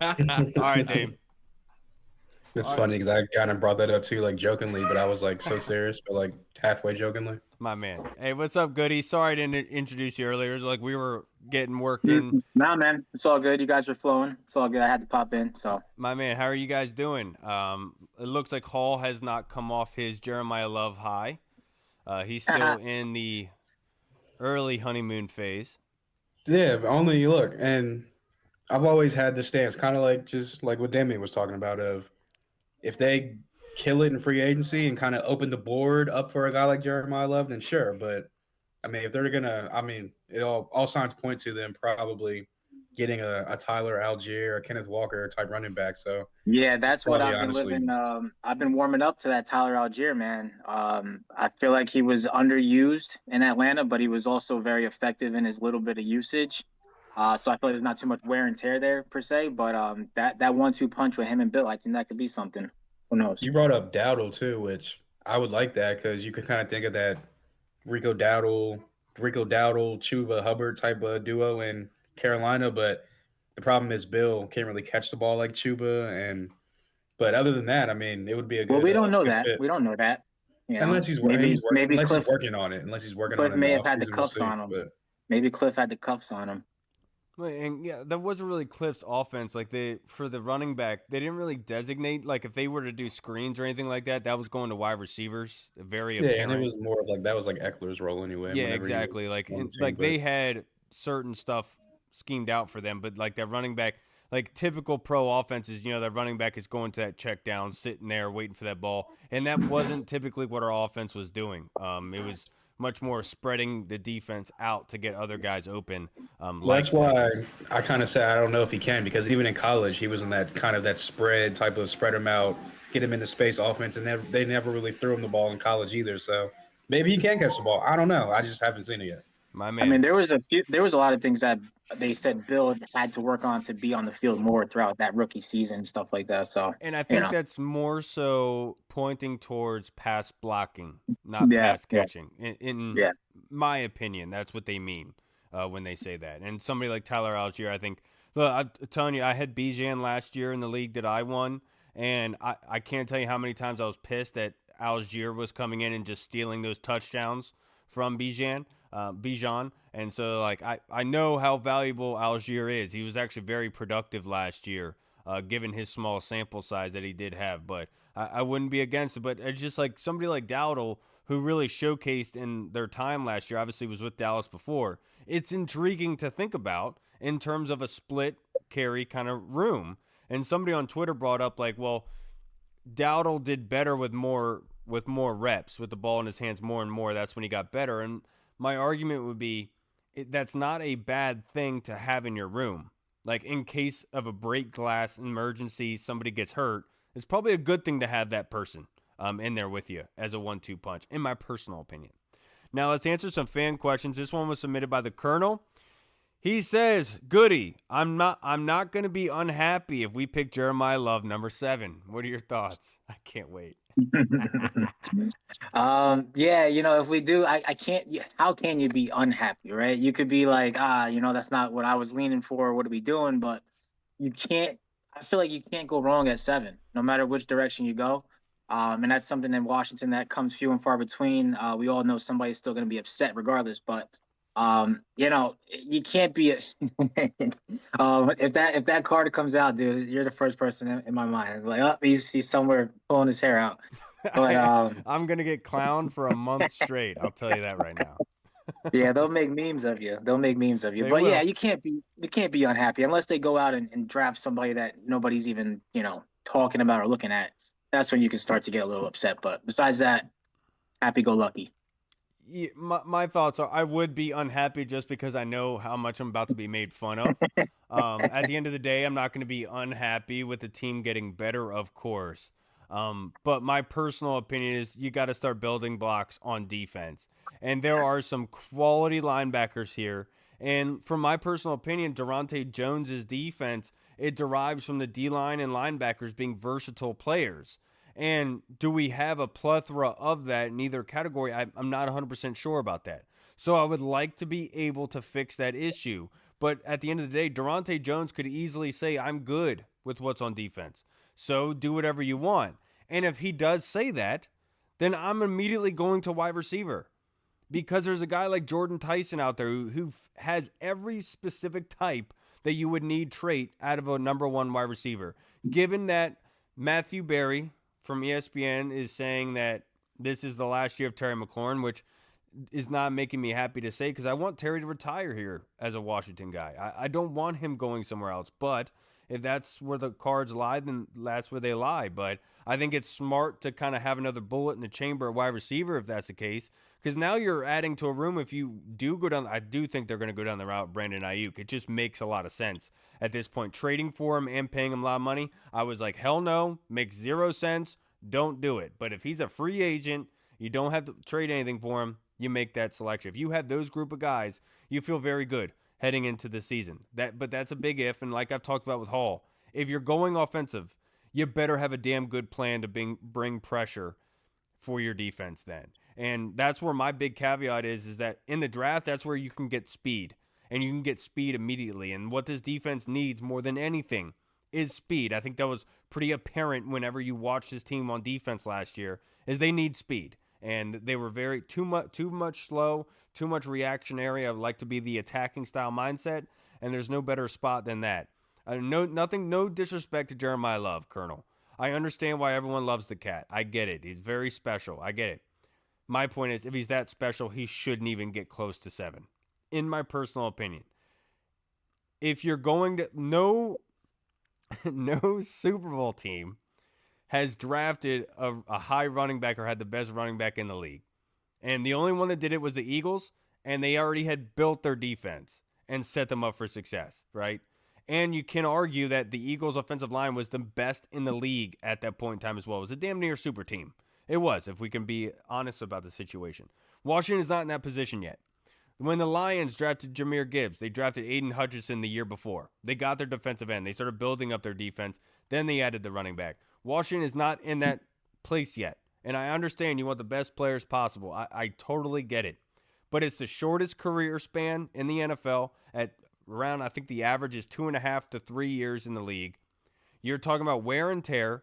All right, Dave. It's funny because I kind of brought that up too, like jokingly, but I was like so serious, but like halfway jokingly. My man. Hey, what's up, Goody? Sorry I didn't introduce you earlier. It was like we were getting worked in. Nah, man. It's all good. You guys are flowing. It's all good. I had to pop in. So. My man, how are you guys doing? It looks like Hall has not come off his Jeremiah Love high. He's still in the early honeymoon phase. Yeah, but only look. And I've always had this stance, kind of like just like what Damien was talking about of if they kill it in free agency and kind of open the board up for a guy like Jeremiah Love, then sure. But I mean, if they're gonna, it all signs point to them probably getting a Tyler Algier or Kenneth Walker type running back. So yeah, that's what I've been living. I've been warming up to that Tyler Algier, man. I feel like he was underused in Atlanta, but he was also very effective in his little bit of usage. So I feel like there's not too much wear and tear there per se, but that 1-2 punch with him and Bill, I think that could be something. Who knows? You brought up Dowdle too, which I would like that because you could kind of think of that Rico Dowdle, Chuba Hubbard type of duo in Carolina, but the problem is Bill can't really catch the ball like Chuba, but other than that, I mean, it would be a good. Well, we don't know that. Fit. We don't know that. Unless he's working on it. Unless he's working on it. Cliff may have had the cuffs on him. Maybe Cliff had the cuffs on him. And yeah, that wasn't really Cliff's offense. Like for the running back, they didn't really designate. Like if they were to do screens or anything like that, that was going to wide receivers. Very apparent. Yeah, and it was more of like that was like Eckler's role anyway. Yeah, exactly. They had certain stuff schemed out for them, but like that running back, like typical pro offenses, that running back is going to that check down, sitting there waiting for that ball, and that wasn't typically what our offense was doing. It was much more spreading the defense out to get other guys open. That's why I kind of say I don't know if he can, because even in college he was in that kind of that spread type of spread him out, get him into space offense, and they never really threw him the ball in college either. So maybe he can catch the ball. I don't know. I just haven't seen it yet. My I mean, man. there was a lot of things that they said Bill had to work on to be on the field more throughout that rookie season and stuff like that. So, And I you think know, that's more so pointing towards pass blocking, not yeah, pass yeah, catching. In yeah. my opinion, that's what they mean when they say that. And somebody like Tyler Algier, I think, look, I'm telling you, I had Bijan last year in the league that I won, and I can't tell you how many times I was pissed that Algier was coming in and just stealing those touchdowns from Bijan. And so, like, I know how valuable Algier is. He was actually very productive last year given his small sample size that he did have. But I wouldn't be against it. But it's just like somebody like Dowdle, who really showcased in their time last year, obviously was with Dallas before. It's intriguing to think about in terms of a split carry kind of room. And somebody on Twitter brought up like, well, Dowdle did better with more reps, with the ball in his hands more and more. That's when he got better. And my argument would be that's not a bad thing to have in your room. Like in case of a break glass emergency, somebody gets hurt, it's probably a good thing to have that person in there with you as a 1-2 punch, in my personal opinion. Now let's answer some fan questions. This one was submitted by the Colonel. He says, "Goody, I'm not going to be unhappy if we pick Jeremiah Love number 7. What are your thoughts?" I can't wait. Yeah, if we do, I can't. How can you be unhappy, right? You could be like, that's not what I was leaning for. What are we doing? But you can't. I feel like you can't go wrong at 7, no matter which direction you go. And that's something in Washington that comes few and far between. We all know somebody's still going to be upset regardless, but you can't be. If that card comes out, dude, you're the first person in my mind. Like, oh, he's somewhere pulling his hair out. But I'm going to get clowned for a month straight. I'll tell you that right now. yeah, they'll make memes of you. They'll make memes of you. They But yeah, will. you can't be unhappy unless they go out and draft somebody that nobody's even, talking about or looking at. That's when you can start to get a little upset. But besides that, happy go lucky. Yeah, my thoughts are I would be unhappy just because I know how much I'm about to be made fun of. At the end of the day, I'm not going to be unhappy with the team getting better, of course. But my personal opinion is you got to start building blocks on defense. And there are some quality linebackers here. And from my personal opinion, Durante Jones's defense, it derives from the D-line and linebackers being versatile players. And do we have a plethora of that in either category? I'm not 100% sure about that. So I would like to be able to fix that issue. But at the end of the day, Durante Jones could easily say, I'm good with what's on defense. So do whatever you want. And if he does say that, then I'm immediately going to wide receiver. Because there's a guy like Jordan Tyson out there who has every specific type that you would need trait out of a number 1 wide receiver. Given that Matthew Berry from ESPN is saying that this is the last year of Terry McLaurin, which is not making me happy to say because I want Terry to retire here as a Washington guy. I don't want him going somewhere else. But if that's where the cards lie, then that's where they lie. But I think it's smart to kind of have another bullet in the chamber at wide receiver if that's the case. Because now you're adding to a room. If you do go down, I do think they're going to go down the route Brandon Aiyuk. It just makes a lot of sense at this point. Trading for him and paying him a lot of money, I was like, hell no, makes 0 sense. Don't do it. But if he's a free agent, you don't have to trade anything for him. You make that selection. If you have those group of guys, you feel very good heading into the season. But that's a big if. And like I've talked about with Hall, if you're going offensive, you better have a damn good plan to bring pressure for your defense then. And that's where my big caveat is that in the draft, that's where you can get speed. And you can get speed immediately. And what this defense needs more than anything is speed. I think that was pretty apparent whenever you watched this team on defense last year, is they need speed. And they were too much slow, too much reactionary. I would like to be the attacking style mindset, and there's no better spot than that. No disrespect to Jeremiah Love, Colonel. I understand why everyone loves the cat. I get it. He's very special. I get it. My point is, if he's that special, he shouldn't even get close to 7, in my personal opinion. If you're going to no Super Bowl team has drafted a high running back or had the best running back in the league. And the only one that did it was the Eagles, and they already had built their defense and set them up for success, right? And you can argue that the Eagles' offensive line was the best in the league at that point in time as well. It was a damn near super team. It was, if we can be honest about the situation. Washington is not in that position yet. When the Lions drafted Jahmyr Gibbs, they drafted Aiden Hutchinson the year before. They got their defensive end. They started building up their defense. Then they added the running back. Washington is not in that place yet. And I understand you want the best players possible. I totally get it. But it's the shortest career span in the NFL at around, I think the average is 2.5 to 3 years in the league. You're talking about wear and tear.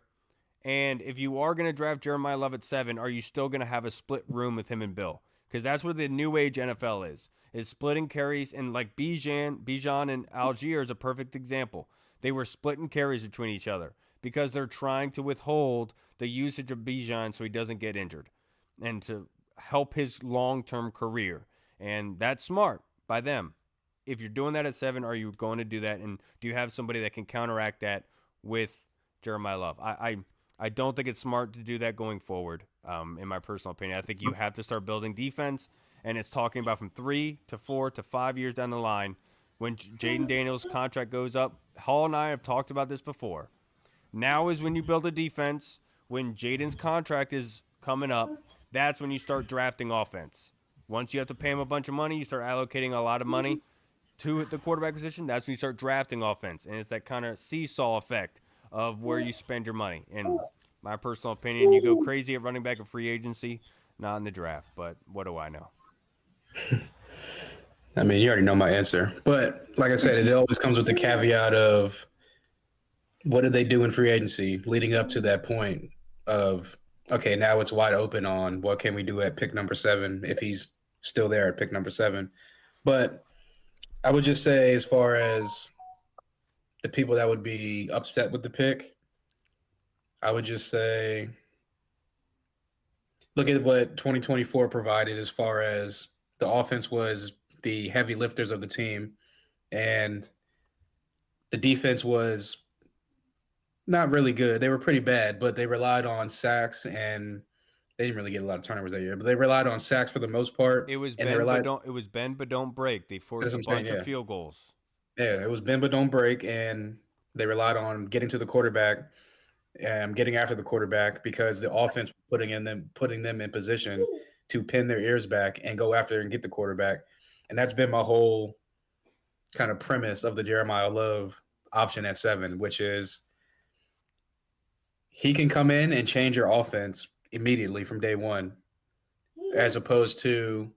And if you are going to draft Jeremiah Love at 7, are you still going to have a split room with him and Bill? Because that's where the new age NFL is splitting carries. And like Bijan and Algier is a perfect example. They were splitting carries between each other because they're trying to withhold the usage of Bijan so he doesn't get injured and to help his long-term career. And that's smart by them. If you're doing that at 7, are you going to do that? And do you have somebody that can counteract that with Jeremiah Love? I don't think it's smart to do that going forward, in my personal opinion. I think you have to start building defense, and it's talking about from 3 to 4 to 5 years down the line when Jaden Daniels' contract goes up. Hall and I have talked about this before. Now is when you build a defense. When Jaden's contract is coming up, that's when you start drafting offense. Once you have to pay him a bunch of money, you start allocating a lot of money to the quarterback position. That's when you start drafting offense, and it's that kind of seesaw effect of where you spend your money. In my personal opinion, you go crazy at running back in free agency, not in the draft. But what do I know? I mean, you already know my answer. But like I said, it always comes with the caveat of what did they do in free agency leading up to that point of, okay, now it's wide open on what can we do at pick number 7 if he's still there at pick number 7. But I would just say, as far as the people that would be upset with the pick, I would just say, look at what 2024 provided as far as the offense was the heavy lifters of the team, and the defense was not really good. They were pretty bad, but they relied on sacks, and they didn't really get a lot of turnovers that year, but they relied on sacks for the most part. It was and bend but don't break. They forced a bunch of field goals. Yeah, it was bend but don't break, and they relied on getting to the quarterback, getting after the quarterback, because the offense was putting them in position to pin their ears back and go after and get the quarterback. And that's been my whole kind of premise of the Jeremiah Love option at 7, which is he can come in and change your offense immediately from day one, as opposed to,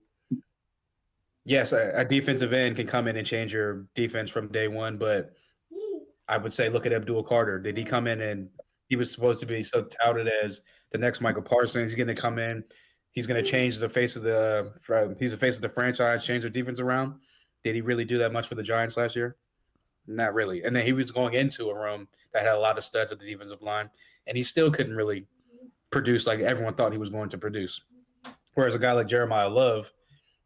yes, a defensive end can come in and change your defense from day one, but I would say look at Abdul Carter. Did he come in and he was supposed to be so touted as the next Michael Parsons? He's going to come in. He's going to change the face of he's the face of the franchise, change their defense around. Did he really do that much for the Giants last year? Not really. And then he was going into a room that had a lot of studs at the defensive line, and he still couldn't really produce like everyone thought he was going to produce. Whereas a guy like Jeremiah Love,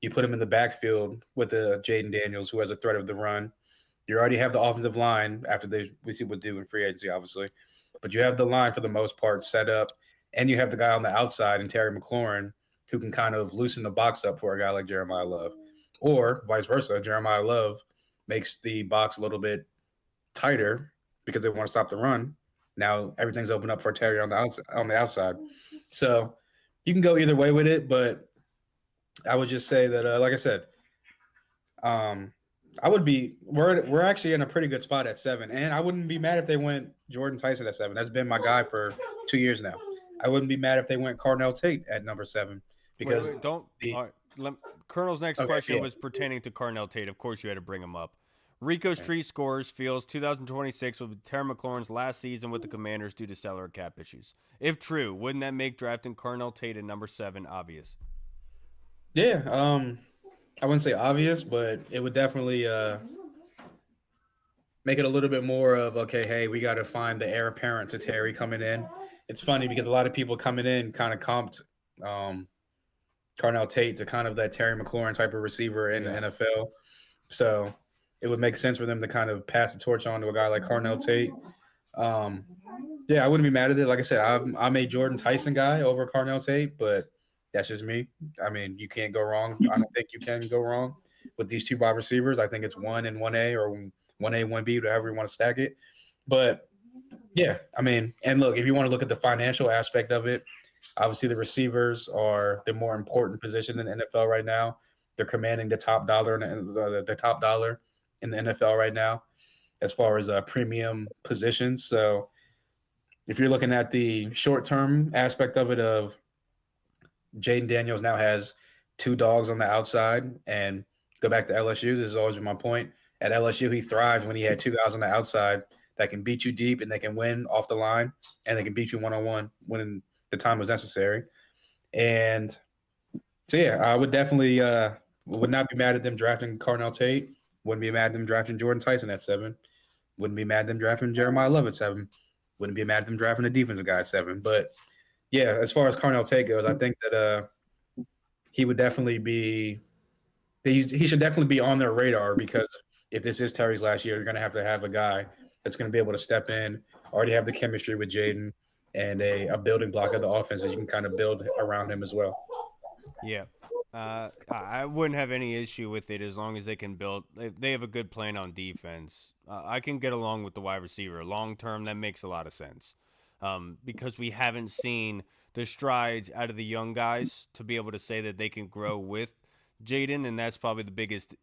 you put him in the backfield with Jaden Daniels, who has a threat of the run. You already have the offensive line after we see what they do in free agency, obviously. But you have the line for the most part set up, and you have the guy on the outside and Terry McLaurin who can kind of loosen the box up for a guy like Jeremiah Love. Or vice versa, Jeremiah Love makes the box a little bit tighter because they want to stop the run. Now everything's open up for Terry on the outside. So you can go either way with it, but I would just say that, like I said, we're actually in a pretty good spot at 7, and I wouldn't be mad if they went Jordan Tyson at 7. That's been my guy for 2 years now. I wouldn't be mad if they went Carnell Tate at number 7 because Colonel's next question was pertaining to Carnell Tate. Of course, you had to bring him up. Rico's Tree Scores feels 2026 will be Terry McLaurin's last season with the Commanders due to salary cap issues. If true, wouldn't that make drafting Carnell Tate at number 7 obvious? Yeah, I wouldn't say obvious, but it would definitely make it a little bit more of, okay, hey, we got to find the heir apparent to Terry coming in. It's funny because a lot of people coming in kind of comped Carnell Tate to kind of that Terry McLaurin type of receiver in the NFL. So it would make sense for them to kind of pass the torch on to a guy like Carnell Tate. Yeah, I wouldn't be mad at it. Like I said, I'm a Jordan Tyson guy over Carnell Tate, but that's just me. I mean, you can't go wrong. I don't think you can go wrong with these two wide receivers. I think it's 1 and 1A or 1A, 1B, whatever you want to stack it. But, yeah, I mean, and look, if you want to look at the financial aspect of it, obviously the receivers are the more important position in the NFL right now. they're commanding the top dollar the top dollar in the NFL right now as far as premium positions. So if you're looking at the short term aspect of it, of Jaden Daniels now has two dogs on the outside, and go back to LSU. This has always been my point. At LSU, he thrived when he had two guys on the outside that can beat you deep and they can win off the line and they can beat you one-on-one when the time was necessary. And so, yeah, I would definitely would not be mad at them drafting Carnell Tate. Wouldn't be mad at them drafting Jordan Tyson at 7. Wouldn't be mad at them drafting Jeremiah Love at 7. Wouldn't be mad at them drafting a defensive guy at 7. But, yeah, as far as Carnell Tate goes, I think that he would definitely be – he should definitely be on their radar, because if this is Terry's last year, you're going to have a guy that's going to be able to step in, already have the chemistry with Jaden, and a building block of the offense that you can kind of build around him as well. Yeah. I wouldn't have any issue with it as long as they can build. They have a good plan on defense. I can get along with the wide receiver. Long term, that makes a lot of sense, because we haven't seen the strides out of the young guys to be able to say that they can grow with Jaden, and that's probably the biggest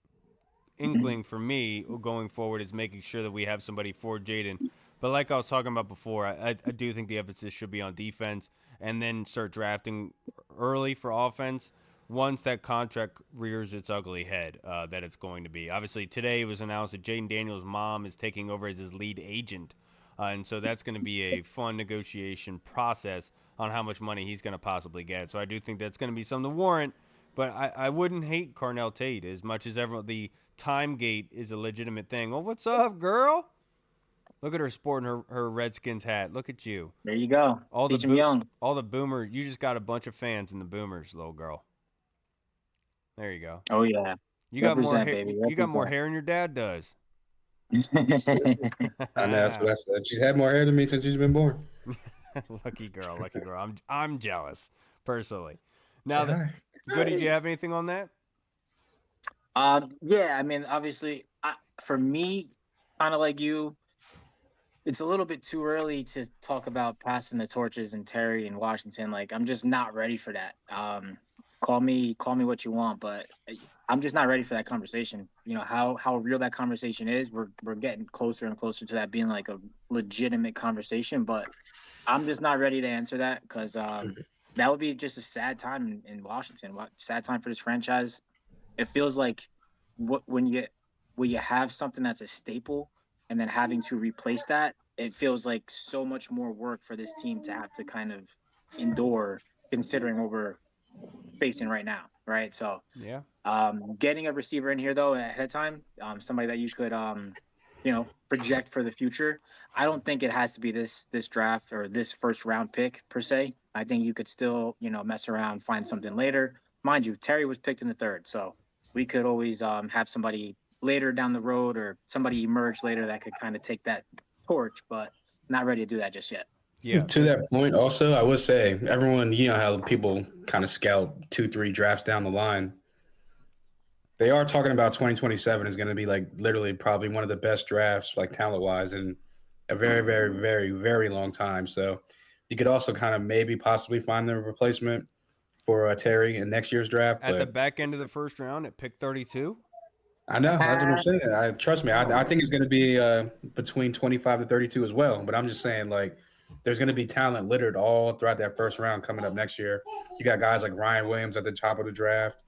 inkling for me going forward, is making sure that we have somebody for Jaden. But like I was talking about before, I do think the emphasis should be on defense, and then start drafting early for offense once that contract rears its ugly head, that it's going to be. Obviously, today it was announced that Jaden Daniels' mom is taking over as his lead agent, and so that's going to be a fun negotiation process on how much money he's going to possibly get. So I do think that's going to be something to warrant, but I wouldn't hate Carnell Tate as much as everyone. The time gate is a legitimate thing. Well, what's up, girl? Look at her sporting her Redskins hat. Look at you. There you go. Teach them young. All the boomers. You just got a bunch of fans in the boomers, little girl. There you go. Oh yeah. You got more hair. Baby. You got more hair than your dad does. I know, that's what I said. She's had more hair than me since she's been born. Lucky girl. I'm jealous personally. Now, Goody, do you have anything on that? Yeah. I mean, obviously, for me, kind of like you, it's a little bit too early to talk about passing the torches and Terry and Washington. Like, I'm just not ready for that. Call me what you want, but I'm just not ready for that conversation. You know how real that conversation is. We're getting closer and closer to that being like a legitimate conversation, but I'm just not ready to answer that, because that would be just a sad time in Washington. Sad time for this franchise. It feels like when you have something that's a staple, and then having to replace that, it feels like so much more work for this team to have to kind of endure, considering what we're facing right now, right? So yeah, getting a receiver in here though ahead of time, somebody that you could project for the future. I don't think it has to be this draft or this first round pick per se. I think you could still mess around, find something later. Mind you, Terry was picked in the 3rd, so we could always have somebody later down the road, or somebody emerge later that could kind of take that torch, but not ready to do that just yet. Yeah. To that point, also, I would say everyone, how people kind of scout 2-3 drafts down the line. They are talking about 2027 is going to be like literally probably one of the best drafts, like talent-wise, in a very, very, very, very long time. So you could also kind of maybe possibly find the replacement for Terry in next year's draft. At the back end of the first round at pick 32? I know. That's what I'm saying. Trust me, I think it's going to be between 25 to 32 as well. But I'm just saying, like, there's going to be talent littered all throughout that first round coming up next year. You got guys like Ryan Williams at the top of the draft.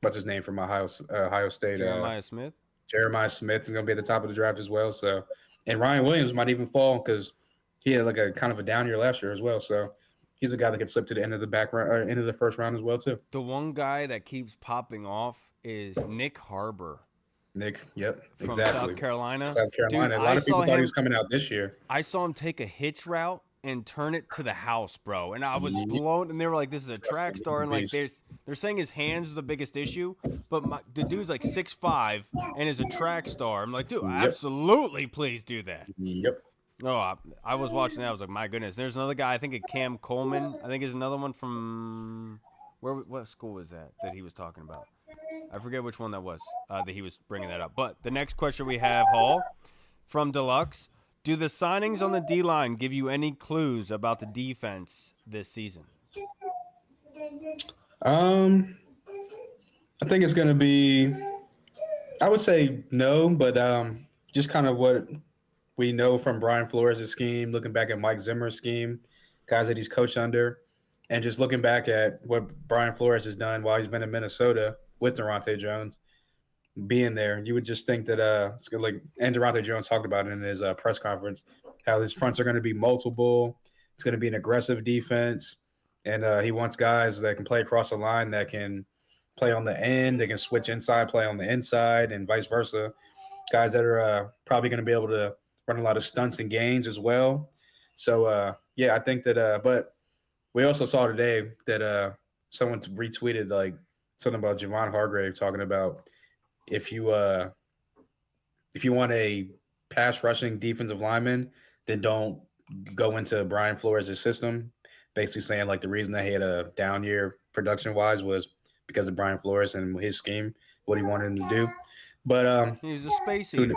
What's his name from Ohio State? Jeremiah Smith. Jeremiah Smith is going to be at the top of the draft as well. So, and Ryan Williams might even fall because he had like a kind of a down year last year as well. So he's a guy that could slip to the end of the end of the first round as well too. The one guy that keeps popping off is Nick Harbor. Yep, from exactly. South Carolina. Dude, a lot of people thought he was coming out this year. I saw him take a hitch route and turn it to the house, bro. And I was blown. And they were like, "This is a track star." And like, they're saying his hands are the biggest issue, but the dude's like 6'5" and is a track star. I'm like, dude, absolutely, please do that. Yep. Oh, I was watching that. I was like, my goodness. There's another guy. I think Cam Coleman. I think is another one from what school was that he was talking about? I forget which one that was that he was bringing that up. But the next question we have, Hall, from Deluxe. Do the signings on the D-line give you any clues about the defense this season? I think it's going to be, I would say no, but just kind of what we know from Brian Flores' scheme, looking back at Mike Zimmer's scheme, guys that he's coached under, and just looking back at what Brian Flores has done while he's been in Minnesota with Durante Jones being there, you would just think that it's good, like, and Durante Jones talked about it in his press conference, how his fronts are going to be multiple. It's going to be an aggressive defense, and he wants guys that can play across the line, that can play on the end, they can switch inside, play on the inside, and vice versa. Guys that are probably going to be able to run a lot of stunts and gains as well. So yeah, I think that. But we also saw today that someone retweeted like something about Javon Hargrave talking about if you want a pass rushing defensive lineman, then don't go into Brian Flores' system. Basically saying like the reason that he had a down year production wise was because of Brian Flores and his scheme, what he wanted him to do. But He's a space eater.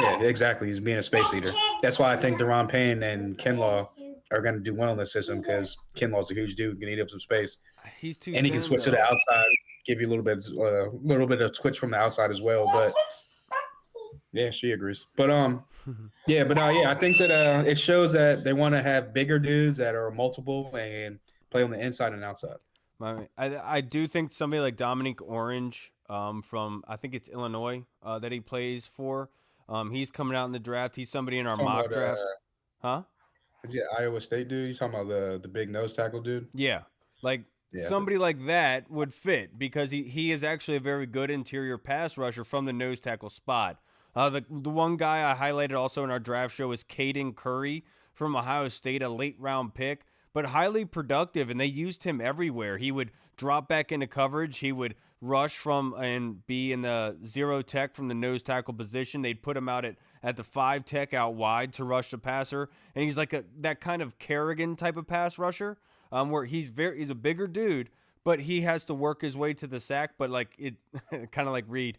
yeah, exactly. He's being a space eater. That's why I think Deron Payne and Kinlaw are going to do well in this system, because Kinlaw's a huge dude, can eat up some space, He's too and he can thin, switch to though. the outside, give you a little bit of twitch from the outside as well. But yeah, she agrees. But yeah, I think that it shows that they want to have bigger dudes that are multiple and play on the inside and outside. I do think somebody like Dominique Orange from, I think it's Illinois, that he plays for. He's coming out in the draft. He's somebody in our mock draft. Huh? Is it Iowa State dude? You talking about the big nose tackle dude? Yeah. Like Yeah. somebody like that would fit, because he is actually a very good interior pass rusher from the nose tackle spot. The one guy I highlighted also in our draft show is Caden Curry from Ohio State, a late round pick, but highly productive, and they used him everywhere. He would drop back into coverage. He would rush from and be in the zero tech from the nose tackle position. They'd put him out at the 5 tech out wide to rush the passer, and he's like that kind of Kerrigan type of pass rusher, where he's a bigger dude, but he has to work his way to the sack. But like it, kind of like Reed,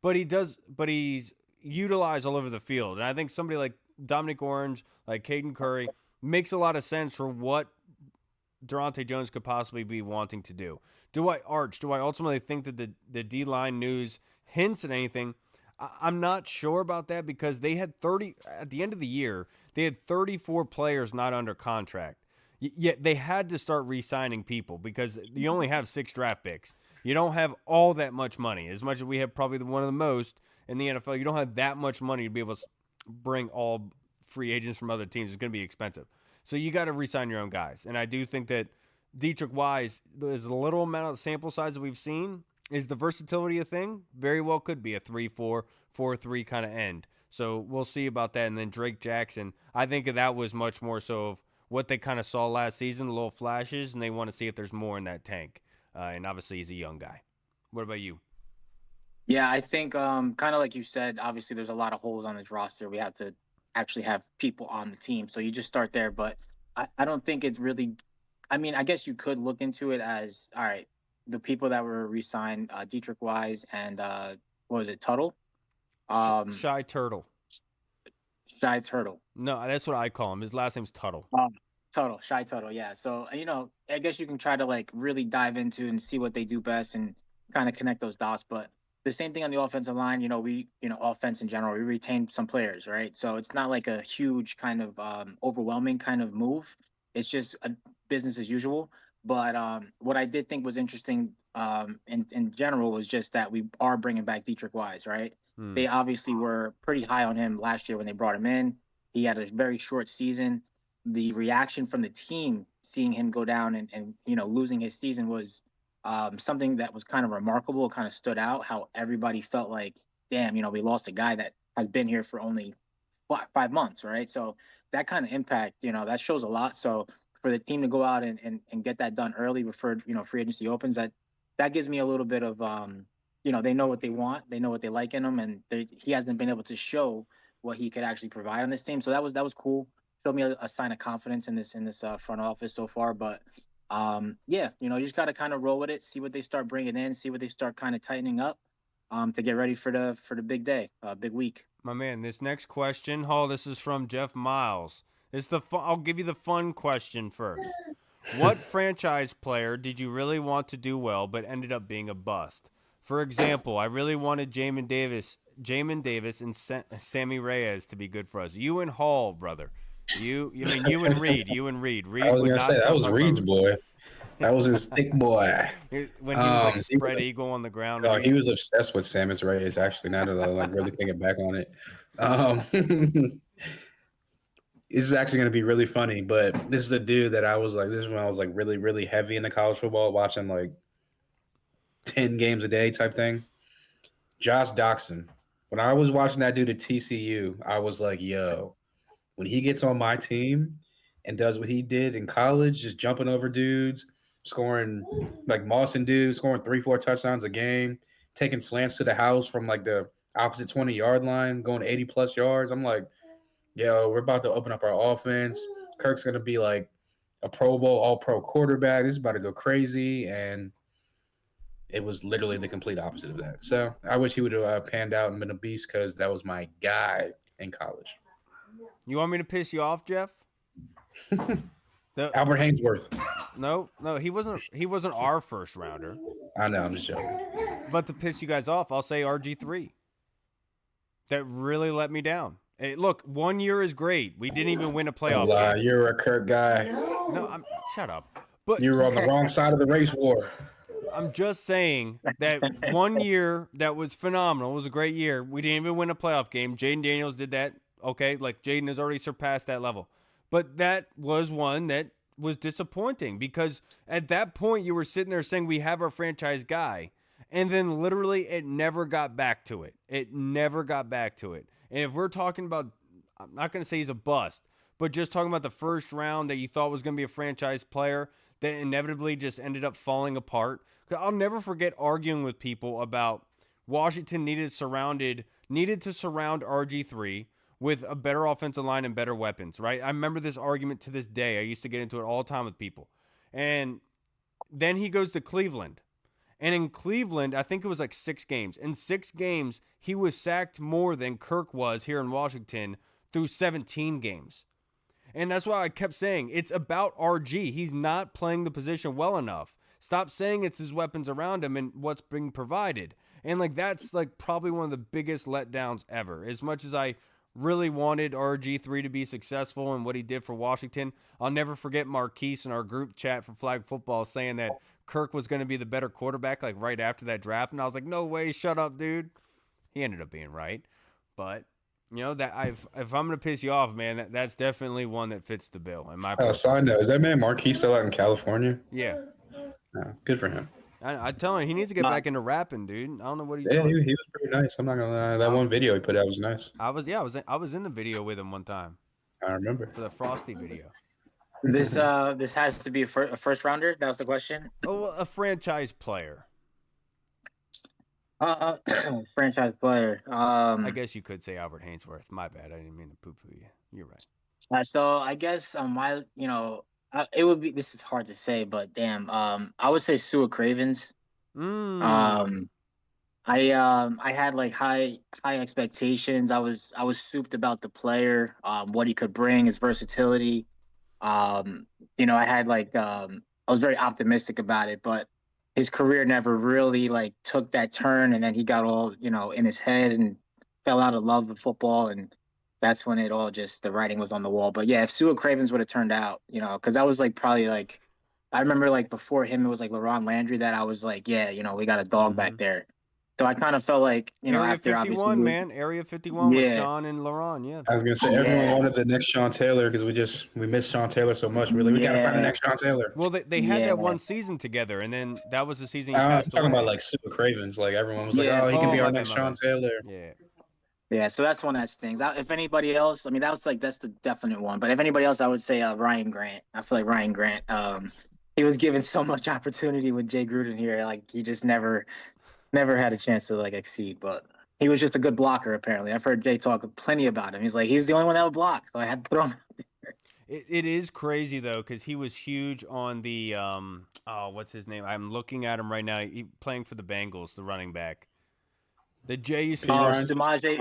but he's utilized all over the field. And I think somebody like Dominic Orange, like Caden Curry, makes a lot of sense for what Durante Jones could possibly be wanting to do. Do I ultimately think that the D-line news hints at anything? I'm not sure about that, because they had 30 at the end of the year. They had 34 players not under contract. Yet they had to start re-signing people, because you only have 6 draft picks. You don't have all that much money. As much as we have probably one of the most in the NFL, you don't have that much money to be able to bring all free agents from other teams. It's going to be expensive. So you got to re-sign your own guys. And I do think that Dietrich Wise, there's a little amount of sample size that we've seen. Is the versatility a thing? Very well could be a 3-4, 4-3 kind of end. So we'll see about that. And then Drake Jackson, I think that was much more so of what they kind of saw last season, little flashes, and they want to see if there's more in that tank. And obviously he's a young guy. What about you? Yeah, I think kind of like you said, obviously there's a lot of holes on this roster. We have to actually have people on the team. So you just start there. But I don't think it's really, I mean, I guess you could look into it as, all right, the people that were re-signed, Dietrich Wise and what was it, Tuttle? Shy Turtle. Shy Turtle. No, that's what I call him. His last name's Tuttle. Tuttle, Shy Tuttle, yeah. So, I guess you can try to like really dive into and see what they do best and kind of connect those dots. But the same thing on the offensive line, offense in general, we retained some players, right? So it's not like a huge kind of overwhelming kind of move. It's just a business as usual. But what I did think was interesting in general was just that we are bringing back Dietrich Wise, right? They obviously were pretty high on him last year when they brought him in. He had a very short season. The reaction from the team seeing him go down and losing his season was something that was kind of remarkable. It kind of stood out how everybody felt like, damn, we lost a guy that has been here for only 5 months, right? So that kind of impact, that shows a lot. So for the team to go out and get that done early before, free agency opens, that gives me a little bit of, they know what they want. They know what they like in him. And he hasn't been able to show what he could actually provide on this team. So that was cool. Showed me a sign of confidence in this front office so far. But you just got to kind of roll with it, see what they start bringing in, see what they start kind of tightening up to get ready for the big day, big week. My man, this next question, this is from Jeff Miles. I'll give you the fun question first. What franchise player did you really want to do well but ended up being a bust? For example, I really wanted Jamin Davis, and Sammy Reyes to be good for us. You and Hall, brother. You and Reed. I Reed was would gonna not say that stop was talking Reed's about boy. That was his thick boy. when he was like He spread eagle on the ground. he was obsessed with Samus Reyes. Actually, now that I like really thinking back on it, this is actually going to be really funny. But this is a dude that I was like, this is when I was like really, really heavy into college football, watching like 10 games a day type thing. Josh Doxson. When I was watching that dude at TCU, I was like, yo, when he gets on my team and does what he did in college, just jumping over dudes, scoring like mossing dudes, scoring 3-4 touchdowns a game, taking slants to the house from like the opposite 20-yard line, going 80 plus yards. I'm like, yo, we're about to open up our offense. Kirk's going to be like a Pro Bowl, all pro quarterback. This is about to go crazy. And it was literally the complete opposite of that. So I wish he would have panned out and been a beast because that was my guy in college. You want me to piss you off, Jeff? Albert Hainsworth. No, he wasn't our first rounder. I know, I'm just joking. But to piss you guys off, I'll say RG3. That really let me down. Hey, look, 1 year is great. We didn't even win a playoff game. You're a Kirk guy. No, shut up. But you were on the wrong side of the race war. I'm just saying that 1 year that was phenomenal. It was a great year. We didn't even win a playoff game. Jaden Daniels did that. Okay, like Jaden has already surpassed that level. But that was one that was disappointing because at that point you were sitting there saying we have our franchise guy. And then literally it never got back to it. And if we're talking about, I'm not going to say he's a bust, but just talking about the first round that you thought was going to be a franchise player that inevitably just ended up falling apart. I'll never forget arguing with people about Washington needed to surround RG3 with a better offensive line and better weapons, right? I remember this argument to this day. I used to get into it all the time with people. And then he goes to Cleveland. And in Cleveland, I think it was like 6 games. In 6 games, he was sacked more than Kirk was here in Washington through 17 games. And that's why I kept saying it's about RG. He's not playing the position well enough. Stop saying it's his weapons around him and what's being provided. And like that's like probably one of the biggest letdowns ever. As much as I really wanted RG3 to be successful and what he did for Washington, I'll never forget Marquise in our group chat for Flag Football saying that Kirk was going to be the better quarterback like right after that draft. And I was like, no way, shut up, dude. He ended up being right. But, you know, that if I'm going to piss you off, man, that's definitely one that fits the bill. In my side note, is that man Marquise still out in California? Yeah. Good for him. I tell him he needs to get back into rapping, dude. I don't know what he's doing. Yeah, he was pretty nice. I'm not gonna lie. That one video he put out was nice. I was in the video with him one time. I remember for the Frosty video. This has to be a first rounder. That was the question. Oh, a franchise player. Franchise player. I guess you could say Albert Hainsworth. My bad. I didn't mean to poo-poo you. You're right. So I guess it would be. This is hard to say, but damn. I would say Sua Cravens. I had like high expectations. I was souped about the player, what he could bring, his versatility. I had I was very optimistic about it, but his career never really like took that turn, and then he got all in his head and fell out of love with football, and that's when it all just the writing was on the wall. But yeah, if Sua Cravens would have turned out, because that was like probably like I remember like before him it was like LaRon Landry that I was like, yeah, we got a dog back there. So I kind of felt like, Area after 51, man. Area 51 with Sean and LaRon, yeah. I was going to say, everyone wanted the next Sean Taylor because we missed Sean Taylor so much. We got to find the next Sean Taylor. Well, they had that one season together, and then that was the season he passed passed away. I'm talking about, like, Super Cravens. Like, everyone was like, oh, he can be our next Sean Taylor. Yeah. Yeah, so that's one that stings. If anybody else, I mean, that's the definite one. But if anybody else, I would say Ryan Grant. I feel like Ryan Grant, he was given so much opportunity with Jay Gruden here. Like, he just never had a chance to like exceed, but he was just a good blocker. Apparently, I've heard Jay talk plenty about him. He's like, he's the only one that would block. So I had to throw him out there. It is crazy though, because he was huge on the what's his name? I'm looking at him right now. He playing for the Bengals, the running back. The J. Samaje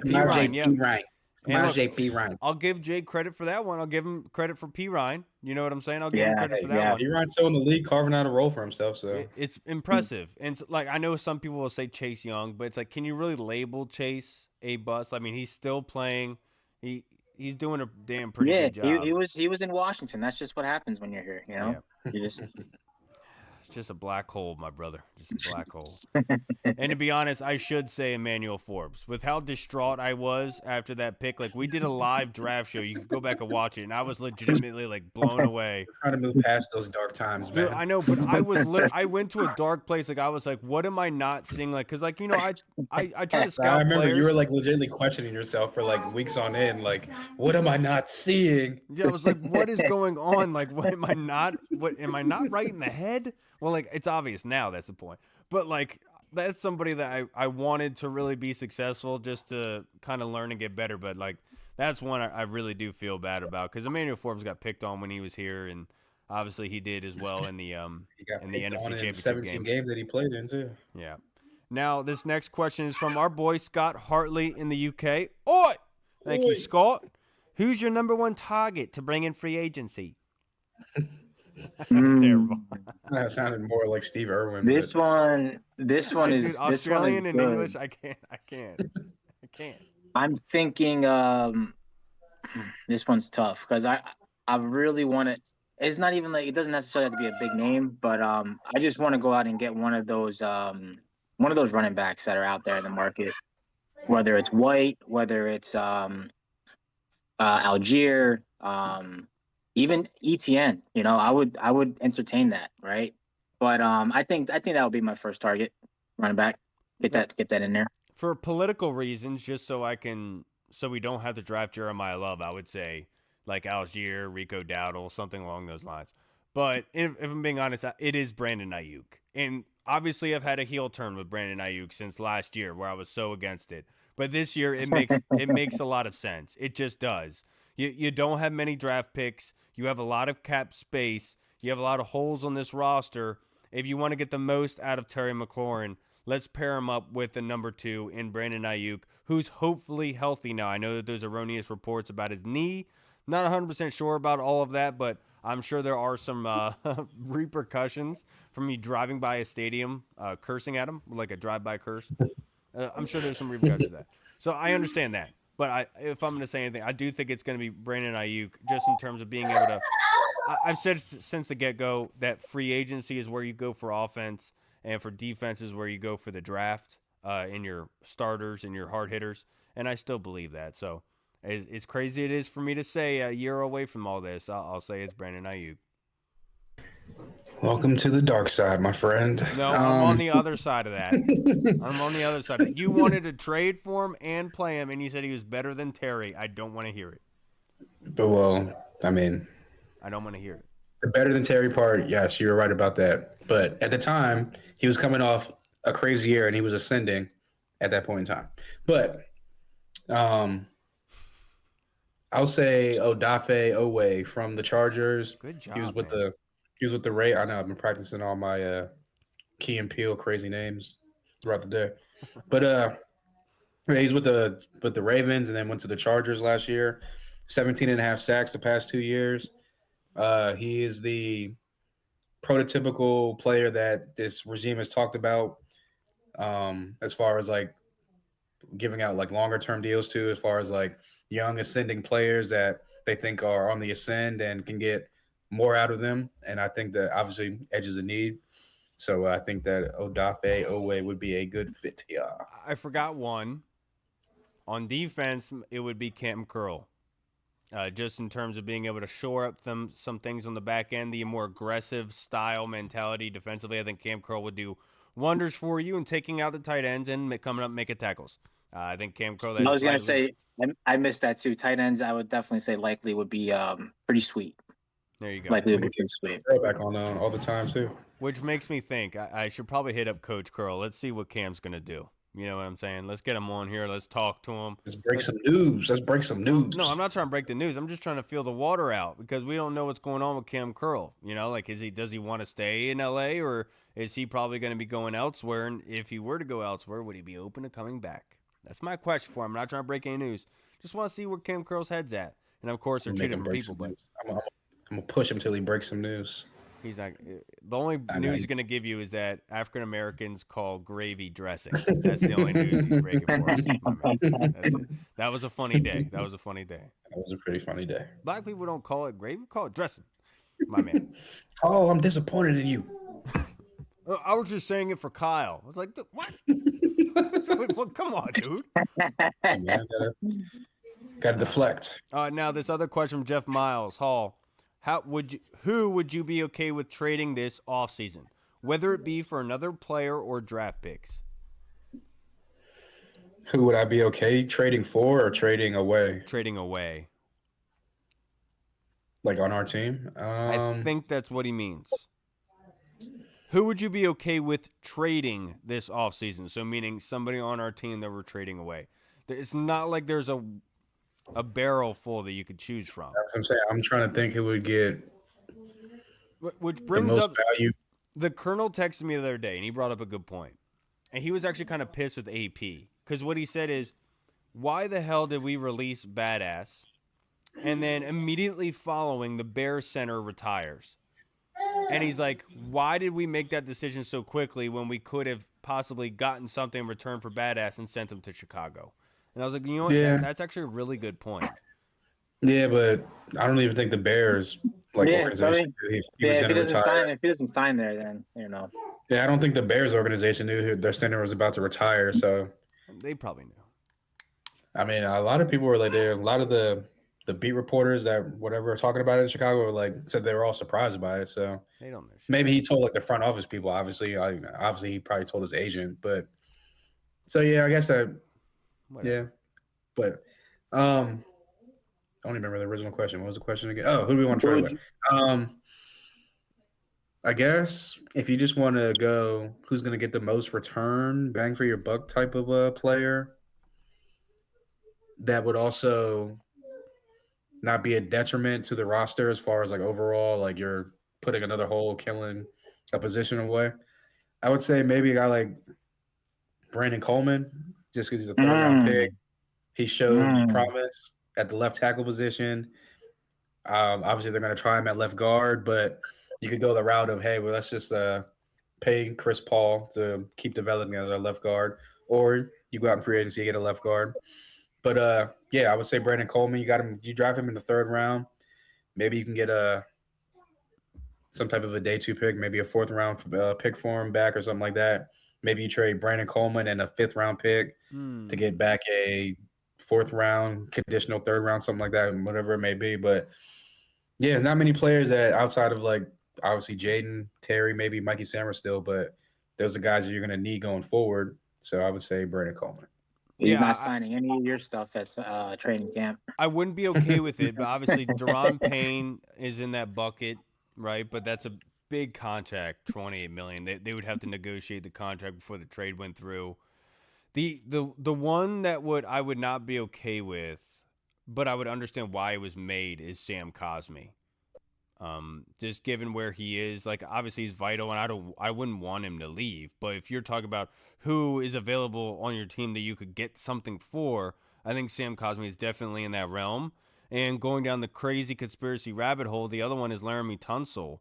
Perine. Yeah. And look, JP Ryan. I'll give Jay credit for that one. I'll give him credit for P. Ryan. You know what I'm saying? I'll give him credit for that one. P. Ryan's still in the league, carving out a role for himself. So It's impressive. And like, I know some people will say Chase Young, but it's like, can you really label Chase a bust? I mean, he's still playing. He's doing a damn pretty good job. He was in Washington. That's just what happens when you're here. You know, you just. It's just a black hole, my brother. Just a black hole. And to be honest, I should say Emmanuel Forbes. With how distraught I was after that pick, like we did a live draft show. You can go back and watch it, and I was legitimately like blown away. Trying to move past those dark times, man. Dude, I know, but I went to a dark place. Like I was like, what am I not seeing? Like, cause like, you know, I try to scout I remember players. you were like legitimately questioning yourself for like weeks on end. Like, what am I not seeing? Yeah, I was like, what is going on? Like, what am I not right in the head? Well, like, it's obvious now, that's the point. But, like, that's somebody that I wanted to really be successful just to kind of learn and get better. But, like, that's one I really do feel bad about because Emmanuel Forbes got picked on when he was here, and obviously he did as well in the NFC Championship 17 games that he played in, too. Yeah. Now, this next question is from our boy Scott Hartley in the UK. Oi! Thank you, Scott. Who's your number one target to bring in free agency? That's terrible. That sounded more like Steve Irwin. This one is Dude, Australian and good. English. I can't. I'm thinking this one's tough because I really want to. It's not even like it doesn't necessarily have to be a big name, but I just want to go out and get one of those running backs that are out there in the market, whether it's White, whether it's Algier, even ETN. You know, I would entertain that, right? But I think that would be my first target, running back. Get that in there. For political reasons, just so we don't have to draft Jeremiah Love, I would say like Algier, Rico Dowdle, something along those lines. But if I'm being honest, it is Brandon Aiyuk. And obviously I've had a heel turn with Brandon Aiyuk since last year where I was so against it. But this year it makes a lot of sense. It just does. You don't have many draft picks. You have a lot of cap space. You have a lot of holes on this roster. If you want to get the most out of Terry McLaurin, let's pair him up with the number 2 in Brandon Aiyuk, who's hopefully healthy now. I know that there's erroneous reports about his knee. Not 100% sure about all of that, but I'm sure there are some repercussions from me driving by a stadium, cursing at him, like a drive-by curse. I'm sure there's some repercussions to that. So I understand that. But if I'm going to say anything, I do think it's going to be Brandon Aiyuk just in terms of being able to – I've said since the get-go that free agency is where you go for offense and for defense is where you go for the draft in your starters and your hard hitters. And I still believe that. So as crazy it is for me to say a year away from all this, I'll say it's Brandon Aiyuk. Welcome to the dark side, my friend. No, I'm on the other side of that. I'm on the other side of it. You wanted to trade for him and play him, and you said he was better than Terry. I don't want to hear it. But, well, I mean. I don't want to hear it. The better than Terry part, yes, you were right about that. But at the time, he was coming off a crazy year, and he was ascending at that point in time. But I'll say Odafe Owe from the Chargers. Good job, He was with the Ray. I know I've been practicing all my Key and Peele crazy names throughout the day. But he's with the Ravens and then went to the Chargers last year. 17.5 sacks the past 2 years. He is the prototypical player that this regime has talked about as far as like giving out like longer term deals to, as far as like young ascending players that they think are on the ascend and can get more out of them. And I think that obviously edge is a need. So I think that Odafe Owe would be a good fit here. I forgot one. On defense, it would be Cam Curl. Just in terms of being able to shore up some things on the back end, the more aggressive style mentality defensively, I think Cam Curl would do wonders for you in taking out the tight ends and coming up making tackles. I think Cam Curl. I was going to say, I missed that too. Tight ends, I would definitely say likely would be pretty sweet. There you go. Likely would be pretty sweet. Back on all the time too. Which makes me think I should probably hit up Coach Curl. Let's see what Cam's going to do. You know what I'm saying? Let's get him on here. Let's talk to him. Let's break some news. No, I'm not trying to break the news. I'm just trying to feel the water out because we don't know what's going on with Cam Curl. You know, like does he want to stay in LA or is he probably going to be going elsewhere? And if he were to go elsewhere, would he be open to coming back? That's my question for him. I'm not trying to break any news. Just want to see where Cam Curl's head's at. And of course, they're two different people, but I'm gonna push him till he breaks some news. he's not. The only news he's going to give you is that African Americans call gravy dressing. That's the only news he's breaking for us. My man. That's it. That was a funny day. That was a funny day. That was a pretty funny day. Black people don't call it gravy, call it dressing. My man. Oh, I'm disappointed in you. I was just saying it for Kyle. I was like, what? Well, come on, dude. Hey, man, gotta deflect. Now this other question from Jeff Miles Hall. Who would you be okay with trading this offseason? Whether it be for another player or draft picks? Who would I be okay trading for or trading away? Trading away. Like on our team? I think that's what he means. Who would you be okay with trading this offseason? So meaning somebody on our team that we're trading away. It's not like there's a barrel full that you could choose from. That's what I'm saying. I'm trying to think who would get Which brings the most up value. The Colonel texted me the other day, and he brought up a good point. And he was actually kind of pissed with AP. Because what he said is, why the hell did we release Badass? And then immediately following, the Bears center retires. And he's like, why did we make that decision so quickly when we could have possibly gotten something in return for Badass and sent him to Chicago? And I was like, you know what? Yeah. That's actually a really good point. Yeah, but I don't even think the Bears organization knew he was going to retire. If he doesn't sign there, then Yeah, I don't think the Bears organization knew their center was about to retire. So they probably knew. I mean, a lot of people were like there. A lot of the beat reporters that whatever are talking about it in Chicago were like said they were all surprised by it. So they don't know. Maybe he told like the front office people. Obviously, he probably told his agent. But so yeah, I guess that. Whatever. Yeah, but I don't remember the original question. What was the question again? Oh, who do we want to trade with? I guess if you just want to go, who's going to get the most return, bang for your buck type of a player, that would also not be a detriment to the roster as far as like overall, like you're putting another hole, killing a position away. I would say maybe a guy like Brandon Coleman, just because he's a third-round pick. He showed promise at the left tackle position. Obviously, they're going to try him at left guard, but you could go the route of, hey, well, let's just pay Chris Paul to keep developing as a left guard, or you go out in free agency, get a left guard. But yeah, I would say Brandon Coleman. You draft him in the third round. Maybe you can get some type of a day 2 pick, maybe a 4th round pick for him back or something like that. Maybe you trade Brandon Coleman and a 5th round pick to get back a 4th round, conditional 3rd round, something like that, whatever it may be. But yeah, not many players that outside of like obviously Jaden, Terry, maybe Mikey Sammer still, but those are guys that you're going to need going forward. So I would say Brandon Coleman. He's not signing any of your stuff as training camp. I wouldn't be okay with it, but obviously Deron Payne is in that bucket, right? But that's a big contract, $28 million. They would have to negotiate the contract before the trade went through. The one that I would not be okay with, but I would understand why it was made, is Sam Cosmi. Just given where he is, like obviously he's vital, and I wouldn't want him to leave. But if you're talking about who is available on your team that you could get something for, I think Sam Cosmi is definitely in that realm. And going down the crazy conspiracy rabbit hole, the other one is Laramie Tunsil.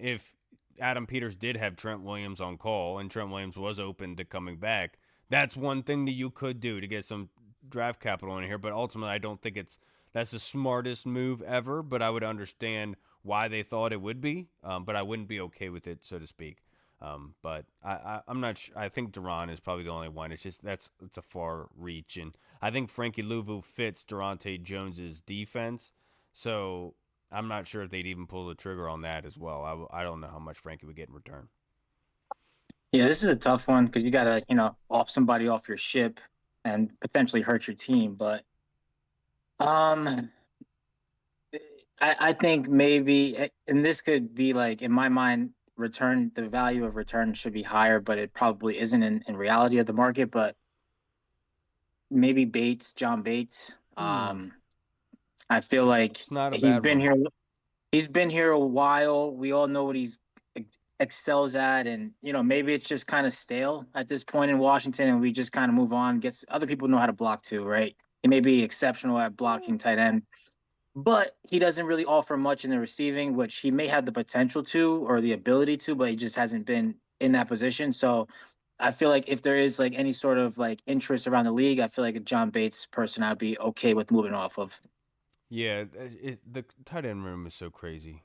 If Adam Peters did have Trent Williams on call, and Trent Williams was open to coming back, that's one thing that you could do to get some draft capital in here. But ultimately, I don't think that's the smartest move ever. But I would understand why they thought it would be, but I wouldn't be okay with it, so to speak. But I'm not sure. I think Duran is probably the only one. It's just it's a far reach, and I think Frankie Louvu fits Durante Jones's defense, so I'm not sure if they'd even pull the trigger on that as well. I don't know how much Frankie would get in return. Yeah, this is a tough one because you got to off somebody off your ship and potentially hurt your team, but I think maybe, and this could be like, in my mind, the value of return should be higher, but it probably isn't in reality of the market. But maybe John Bates. I feel like he's been here a while. We all know what he's excels at, and maybe it's just kind of stale at this point in Washington, and we just kind of move on. Gets other people know how to block too, right? He may be exceptional at blocking tight end, but he doesn't really offer much in the receiving, which he may have the potential to or the ability to, but he just hasn't been in that position. So I feel like if there is like any sort of like interest around the league, I feel like a John Bates person I'd be okay with moving off of. Yeah, the tight end room is so crazy.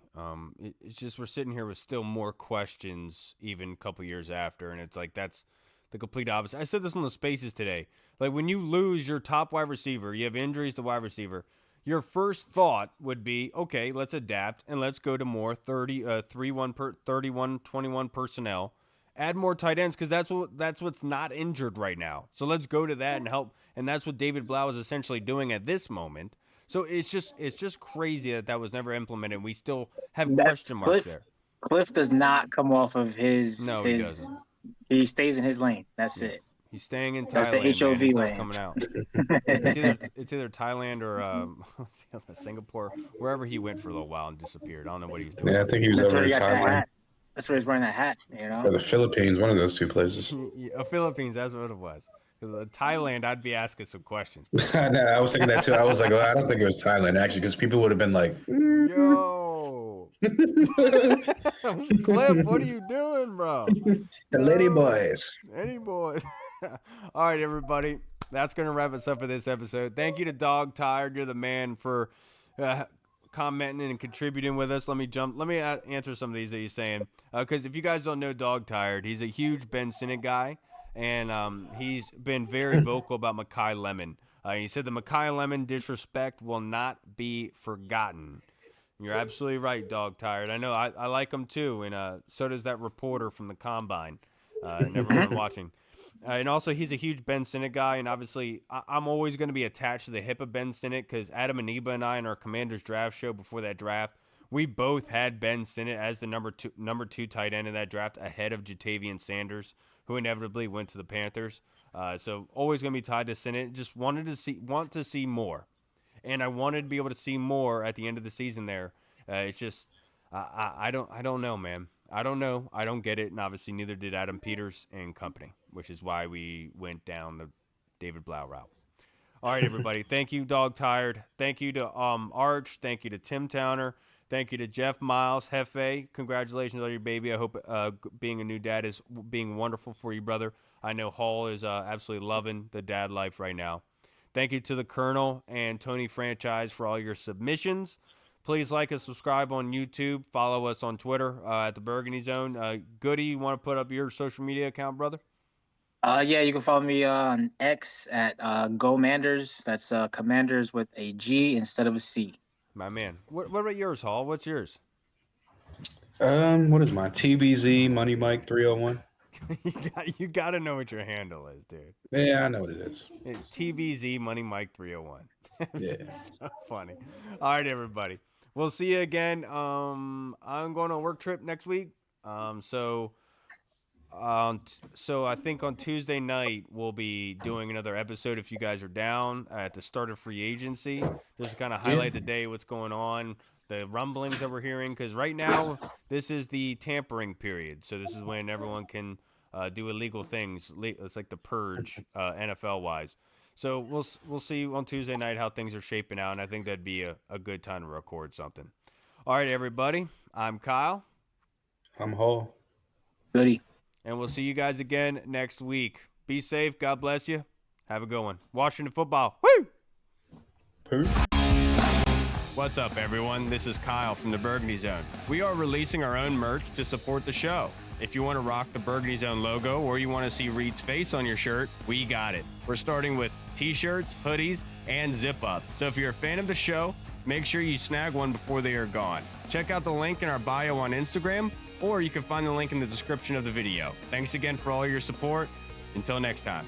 It's just we're sitting here with still more questions even a couple years after, and it's like that's the complete opposite. I said this on the Spaces today. Like when you lose your top wide receiver, you have injuries to wide receiver. Your first thought would be, okay, let's adapt and let's go to more 31-21 personnel. Add more tight ends because that's what's not injured right now. So let's go to that and help. And that's what David Blau is essentially doing at this moment. So it's just crazy that was never implemented. We still have question marks there. Cliff does not come off of his. No, he doesn't. He stays in his lane. That's it. He's staying in Thailand. That's the HOV He's lane. not coming out. It's either Thailand or Singapore, wherever he went for a little while and disappeared. I don't know what he was doing. Yeah, I think he was over in Thailand. That's where he's wearing that hat. Or the Philippines, one of those two places. Philippines, that's what it was. Because Thailand, I'd be asking some questions. I know, I was thinking that too. I was like, well, I don't think it was Thailand actually, because people would have been like, Yo, Cliff, what are you doing, bro? The lady boys. Any boy. All right, everybody. That's going to wrap us up for this episode. Thank you to Dog Tired. You're the man for commenting and contributing with us. Let me answer some of these that he's saying. Because if you guys don't know Dog Tired, he's a huge Ben Sinnott guy. And he's been very vocal about Makai Lemon. He said the Makai Lemon disrespect will not be forgotten. You're absolutely right, Dog Tired. I know I like him too, and so does that reporter from the Combine and everyone watching. And also, he's a huge Ben Sinnott guy, and obviously, I'm always going to be attached to the hip of Ben Sinnott because Adam Aniba and I in our Commanders draft show before that draft, we both had Ben Sinnott as the number two tight end in that draft ahead of Jatavian Sanders, who inevitably went to the Panthers. So always going to be tied to Sinnott. Just want to see more. And I wanted to be able to see more at the end of the season there. It's just, I don't know, man. I don't know. I don't get it. And obviously neither did Adam Peters and company, which is why we went down the David Blau route. All right, everybody. Thank you, Dog Tired. Thank you to Arch. Thank you to Tim Towner. Thank you to Jeff Miles, Hefe. Congratulations on your baby. I hope being a new dad is being wonderful for you, brother. I know Hall is absolutely loving the dad life right now. Thank you to the Colonel and Tony Franchise for all your submissions. Please like and subscribe on YouTube. Follow us on Twitter at the Burgundy Zone. Goody, you want to put up your social media account, brother? Yeah, you can follow me on X at GoManders. That's Commanders with a G instead of a C. My man. What about yours, Hall? What's yours? What is mine? TBZ Money Mike 301. you got to know what your handle is, dude. Yeah, I know what it is. TBZ Money Mike 301. Yeah. So funny. All right, everybody. We'll see you again. I'm going on a work trip next week. So I think on Tuesday night we'll be doing another episode if you guys are down at the start of free agency, just to kind of highlight the day, what's going on, the rumblings that we're hearing, because right now this is the tampering period. So this is when everyone can do illegal things. It's like the purge, NFL wise. So we'll see on Tuesday night how things are shaping out, and I think that'd be a good time to record something. All right, everybody. I'm Kyle. I'm Hall. Goody. And we'll see you guys again next week. Be safe. God bless you. Have a good one. Washington football. Woo! Peace. What's up, everyone? This is Kyle from the Burgundy Zone. We are releasing our own merch to support the show. If you want to rock the Burgundy Zone logo or you want to see Reed's face on your shirt, we got it. We're starting with t-shirts, hoodies, and zip-up. So if you're a fan of the show, make sure you snag one before they are gone. Check out the link in our bio on Instagram, or you can find the link in the description of the video. Thanks again for all your support. Until next time.